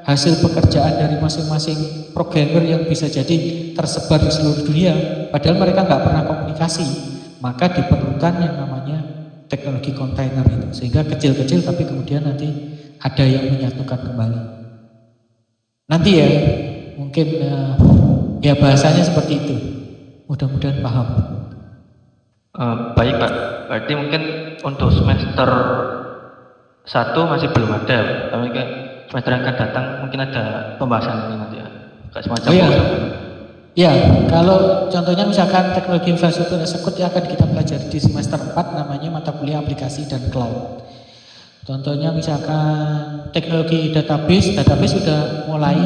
hasil pekerjaan dari masing-masing programmer yang bisa jadi tersebar di seluruh dunia, padahal mereka nggak pernah komunikasi, maka diperlukan yang namanya teknologi kontainer itu, sehingga kecil-kecil tapi kemudian nanti ada yang menyatukan kembali. Nanti ya, mungkin ya bahasanya seperti itu. Mudah-mudahan paham. Baik Pak, berarti mungkin untuk semester 1 masih belum ada, tapi kayak semester yang akan datang mungkin ada pembahasan ini nanti ya, kayak semacam Ya, kalau contohnya misalkan teknologi infrastruktur as a code yang akan kita pelajari di semester 4 namanya mata kuliah aplikasi dan cloud. Contohnya misalkan teknologi database sudah mulai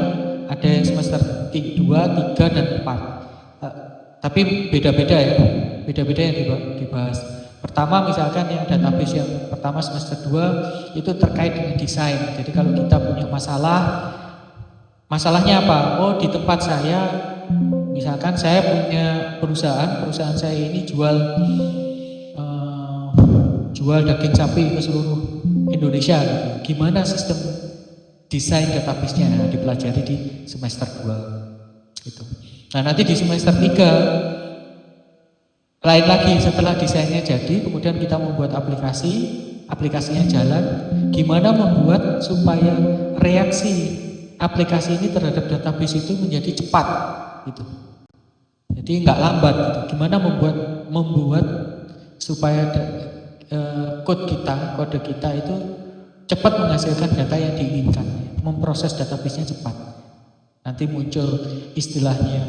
ada yang semester 2, 3, dan 4. Tapi beda-beda ya, beda-beda yang dibahas. Pertama misalkan yang database yang pertama semester 2 itu terkait dengan desain. Jadi kalau kita punya masalahnya apa? Oh, di tempat saya misalkan saya punya perusahaan saya ini jual daging sapi ke seluruh Indonesia gitu. Gimana sistem desain database-nya? Nah, dipelajari di semester 2 gitu. Nah, nanti di semester 3 lain lagi, setelah desainnya jadi, kemudian kita membuat aplikasinya jalan, gimana membuat supaya reaksi aplikasi ini terhadap database itu menjadi cepat gitu. Jadi nggak lambat gitu. Gimana membuat supaya kode kita itu cepat menghasilkan data yang diinginkan, memproses database-nya cepat. Nanti muncul istilahnya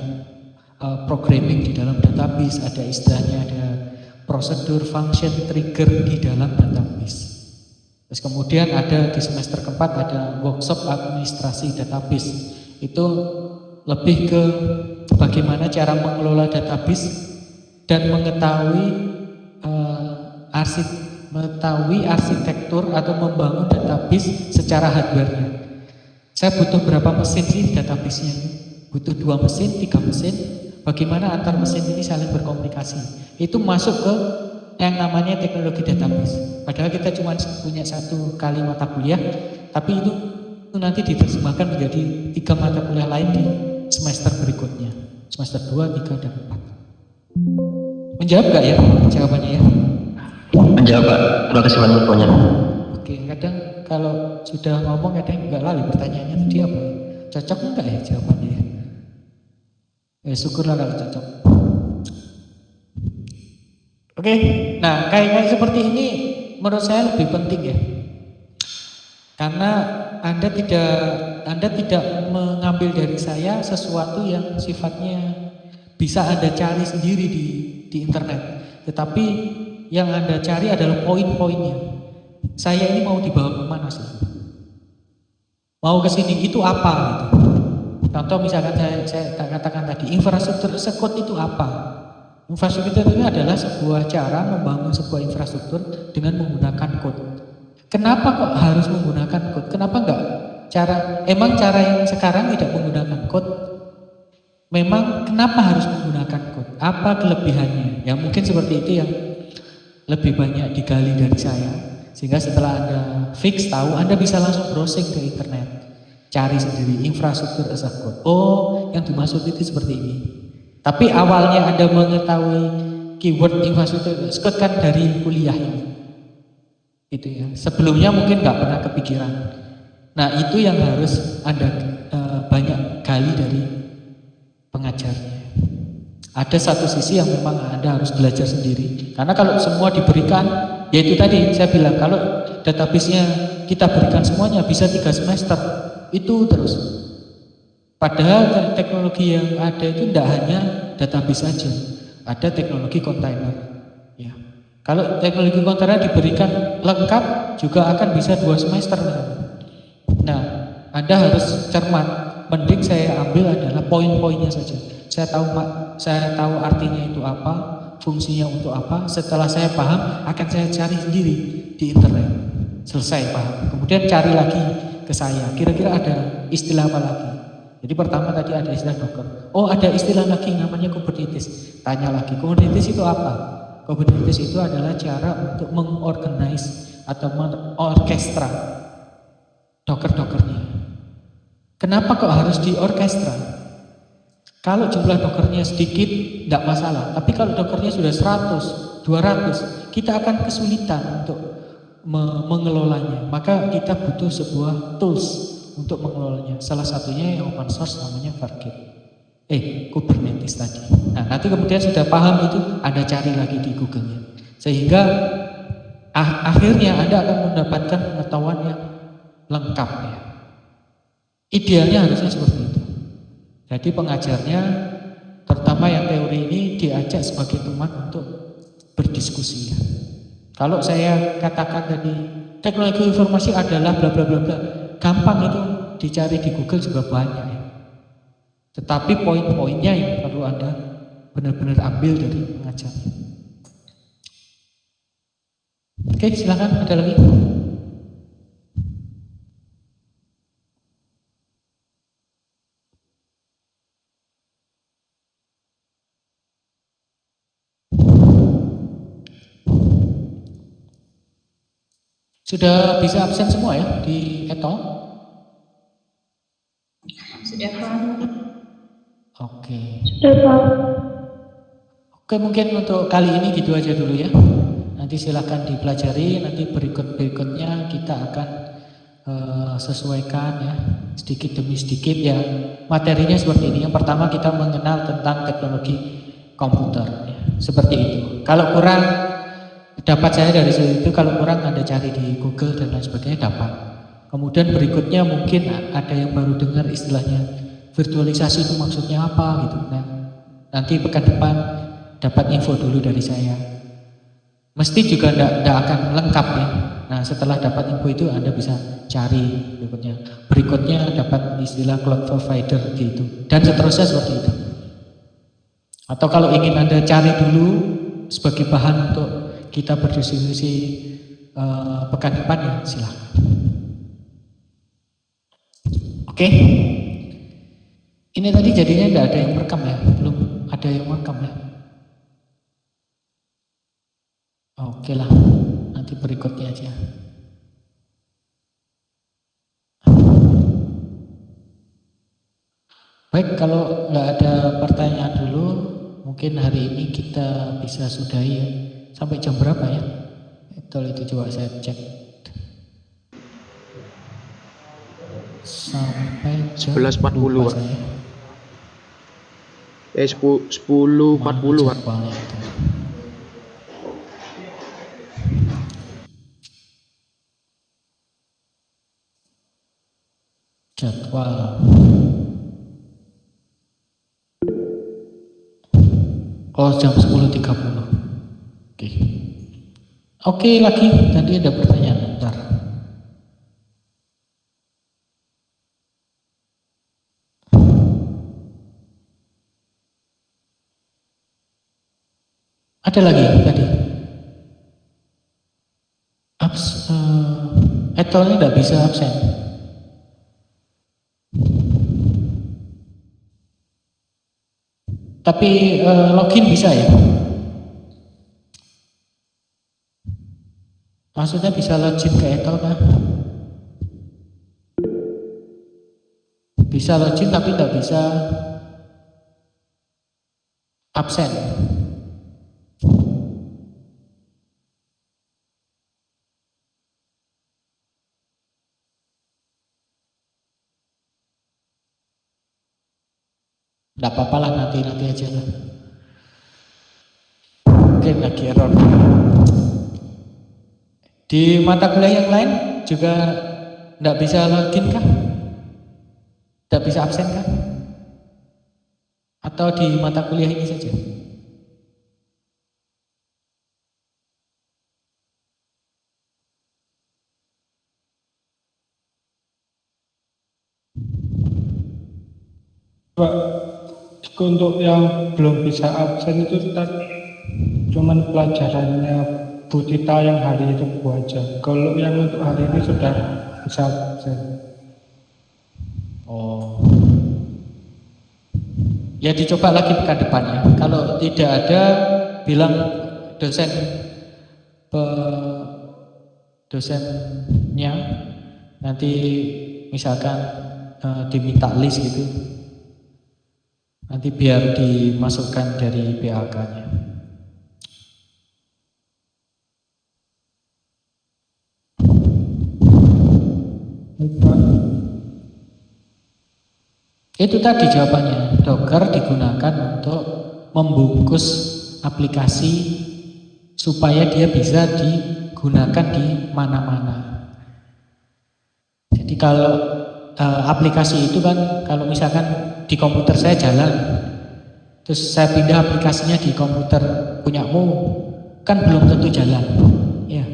programming di dalam database, ada istilahnya ada prosedur, function, trigger di dalam database. Terus kemudian ada di semester keempat ada workshop administrasi database. Itu lebih ke bagaimana cara mengelola database dan mengetahui arsitektur atau membangun database secara hardware-nya. Saya butuh berapa mesin sih database-nya? Butuh 2 mesin, 3 mesin. Bagaimana antar mesin ini saling berkomunikasi? Itu masuk ke yang namanya teknologi database. Padahal kita cuma punya 1 kali mata kuliah, tapi itu nanti diterjemahkan menjadi 3 mata kuliah lain di semester berikutnya. Semester 2, 3, dan 4. Menjawab nggak ya jawabannya ya? Menjawab Pak, terima kasih banyak infonya. Oke, kadang kalau sudah ngomong kadang nggak lali pertanyaannya tadi apa ya? Cocok enggak ya jawabannya ya? Syukurlah kalau cocok. Oke, nah kayak seperti ini menurut saya lebih penting ya. Karena Anda tidak mengambil dari saya sesuatu yang sifatnya bisa Anda cari sendiri di internet. Tetapi yang Anda cari adalah poin-poinnya. Saya ini mau dibawa kemana sih? Mau ke sini itu apa gitu. Contoh misalkan saya katakan tadi, infrastruktur as a code itu apa? Infrastruktur itu adalah sebuah cara membangun sebuah infrastruktur dengan menggunakan code. Kenapa kok harus menggunakan code? Kenapa enggak cara yang sekarang tidak menggunakan code? Memang kenapa harus menggunakan code? Apa kelebihannya? Ya mungkin seperti itu yang lebih banyak digali dari saya. Sehingga setelah Anda fix tahu, Anda bisa langsung browsing ke internet. Cari sendiri infrastruktur as a code. Oh, yang dimaksud itu seperti ini. Tapi awalnya Anda mengetahui keyword infrastruktur as a code kan dari kuliah ini. Itu ya. Sebelumnya mungkin nggak pernah kepikiran. Nah, itu yang harus Anda banyak gali dari pengajarnya. Ada satu sisi yang memang Anda harus belajar sendiri. Karena kalau semua diberikan, yaitu tadi saya bilang, kalau database-nya kita berikan semuanya bisa 3 semester, itu terus. Padahal teknologi yang ada itu tidak hanya database saja, ada teknologi kontainer. Ya. Kalau teknologi kontainer diberikan lengkap juga akan bisa 2 semester. Nah, Anda harus cermat. Mending saya ambil adalah poin-poinnya saja. Saya tahu artinya itu apa, fungsinya untuk apa. Setelah saya paham, akan saya cari sendiri di internet. Selesai paham. Kemudian cari lagi ke saya. Kira-kira ada istilah apa lagi? Jadi pertama tadi ada istilah Docker. Oh, ada istilah lagi namanya Kubernetes. Tanya lagi, Kubernetes itu apa? Kubernetes itu adalah cara untuk mengorganize atau mengorkestra Docker-Dockernya. Kenapa kok harus diorkestra? Kalau jumlah Dockernya sedikit, tidak masalah. Tapi kalau Dockernya sudah 100, 200, kita akan kesulitan untuk mengelolanya. Maka kita butuh sebuah tools untuk mengelolanya. Salah satunya yang open source namanya Fargate. Kubernetes tadi. Nah, nanti kemudian sudah paham itu, Anda cari lagi di Google-nya. Sehingga akhirnya Anda akan mendapatkan pengetahuan yang lengkap ya. Idealnya harusnya seperti itu. Jadi pengajarnya, terutama yang teori ini, diajak sebagai teman untuk berdiskusi ya. Kalau saya katakan tadi teknologi informasi adalah bla bla bla bla, gampang itu dicari di Google juga banyak ya. Tetapi poin-poinnya yang perlu Anda benar-benar ambil dari pengajarnya. Oke, silakan ada lagi. Sudah bisa absen semua ya di Eto? Sudah Pak. Oke. Sudah Pak. Oke, mungkin untuk kali ini gitu aja dulu ya. Nanti silakan dipelajari, nanti berikutnya kita akan sesuaikan ya, sedikit demi sedikit ya. Materinya seperti ini. Yang pertama kita mengenal tentang teknologi komputer. Ya. Seperti itu. Kalau kurang, dapat saya dari situ, kalau kurang Anda cari di Google dan lain sebagainya dapat. Kemudian berikutnya mungkin ada yang baru dengar istilahnya virtualisasi itu maksudnya apa gitu. Nah, nanti pekan depan dapat info dulu dari saya. Mesti juga tidak akan lengkap ya. Nah setelah dapat info itu Anda bisa cari berikutnya. Berikutnya dapat istilah cloud provider gitu. Dan seterusnya seperti itu. Atau kalau ingin Anda cari dulu sebagai bahan untuk kita berdiskusi pekan depan ya silahkan. Oke. Ini tadi jadinya tidak ada yang merekam ya? Belum ada yang merekam ya? Oke lah, nanti berikutnya aja. Baik, kalau nggak ada pertanyaan dulu, mungkin hari ini kita bisa sudahi ya. Sampai jam berapa ya? Itu coba saya cek. Sampai jam 11.40, lupa Pak. saya. 10.40, Pak. Jadwalnya itu. Jadwal. Oh, jam 10.30. Oke. Oke lagi, tadi ada pertanyaan. Bentar. Ada lagi tadi. Etolnya tidak bisa absen. Tapi login bisa ya? Maksudnya bisa login ke Etol kan? Bisa login tapi tidak bisa absen. Tidak apa-apa lah, nanti aja lah. Oke, lagi error. Di mata kuliah yang lain juga tidak bisa login kah? Tidak bisa absen kah? Atau di mata kuliah ini saja? Pak, untuk yang belum bisa absen itu tadi cuman pelajarannya Bu Tita yang hari itu Bu aja. Kalau yang untuk hari ini sudah bisa absen. Oh. Ya dicoba lagi pekan depan ya. Kalau tidak ada, bilang dosennya nanti misalkan diminta list gitu. Nanti biar dimasukkan dari PAK-nya. Itu tadi jawabannya. Docker digunakan untuk membungkus aplikasi supaya dia bisa digunakan di mana-mana. Jadi kalau aplikasi itu kan, kalau misalkan di komputer saya jalan, terus saya pindah aplikasinya di komputer punyamu, kan belum tentu jalan, ya.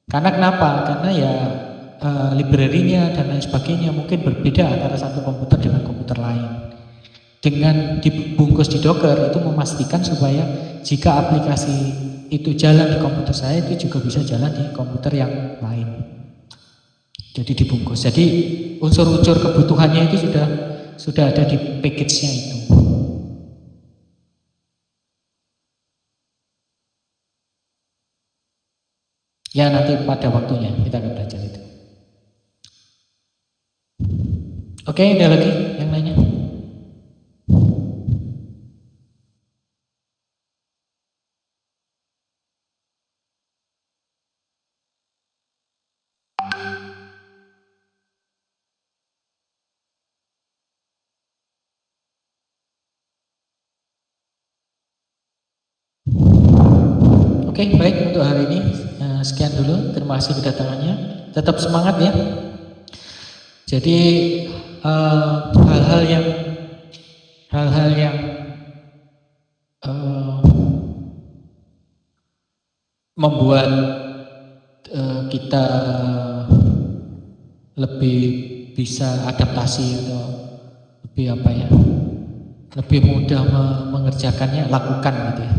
Karena kenapa? Karena ya library-nya dan lain sebagainya mungkin berbeda antara satu komputer dengan komputer lain. Dengan dibungkus di Docker itu memastikan supaya jika aplikasi itu jalan di komputer saya, itu juga bisa jalan di komputer yang lain. Jadi dibungkus. Jadi unsur-unsur kebutuhannya itu sudah ada di package-nya itu. Ya nanti pada waktunya kita akan belajar itu. Oke, ada lagi yang lainnya? Oke, baik untuk hari ini sekian dulu. Terima kasih kedatangannya. Tetap semangat ya. Jadi hal-hal yang membuat kita lebih bisa adaptasi atau lebih apa ya, lebih mudah mengerjakannya, lakukan gitu ya.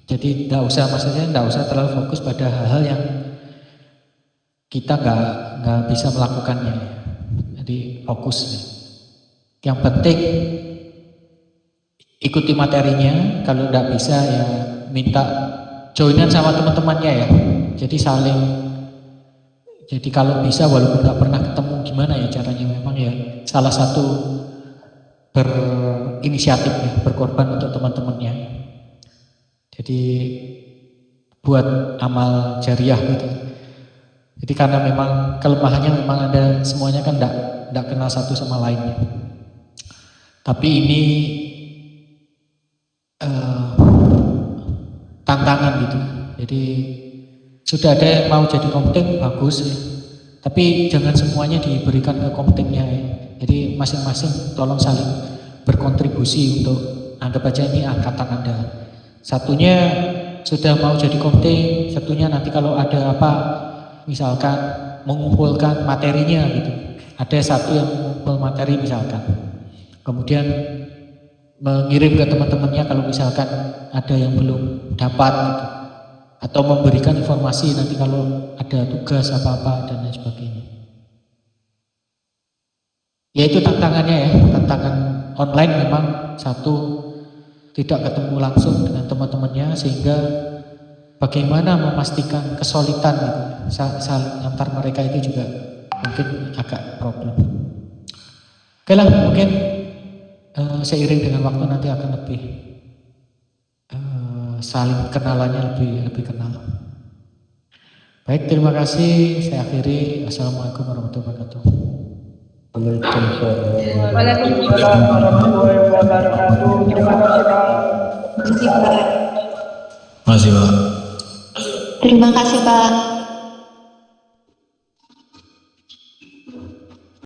Jadi maksudnya tidak usah terlalu fokus pada hal-hal yang kita nggak bisa melakukannya. Jadi fokus. Yang penting ikuti materinya. Kalau tidak bisa ya minta joinan sama teman-temannya ya. Jadi jadi kalau bisa walaupun nggak pernah ketemu gimana ya caranya, memang ya salah satu berinisiatif ya, berkorban untuk teman-temannya. Jadi buat amal jariah gitu. Jadi karena memang kelemahannya memang ada, semuanya kan tidak kenal satu sama lainnya. Tapi ini tantangan gitu. Jadi sudah ada yang mau jadi komting, bagus ya. Tapi jangan semuanya diberikan ke komtingnya ya. Jadi masing-masing tolong saling berkontribusi untuk, anggap aja ini angkatan Anda. Satunya sudah mau jadi komting, satunya nanti kalau ada apa, misalkan mengumpulkan materinya gitu. Ada satu yang mengumpul materi misalkan. Kemudian mengirim ke teman-temannya kalau misalkan ada yang belum dapat gitu. Atau memberikan informasi nanti kalau ada tugas apa-apa dan lain sebagainya. Ya itu tantangannya ya, tantangan online memang satu, tidak ketemu langsung dengan teman-temannya, sehingga bagaimana memastikan kesulitan gitu antar mereka itu juga mungkin agak problem. Oke lah, mungkin seiring dengan waktu nanti akan lebih saling kenalannya lebih kenal. Baik, terima kasih. Saya akhiri. Assalamualaikum warahmatullahi wabarakatuh. Waalaikumsalam warahmatullahi wabarakatuh. Terima kasih Pak. Terima kasih Pak. Terima kasih Pak.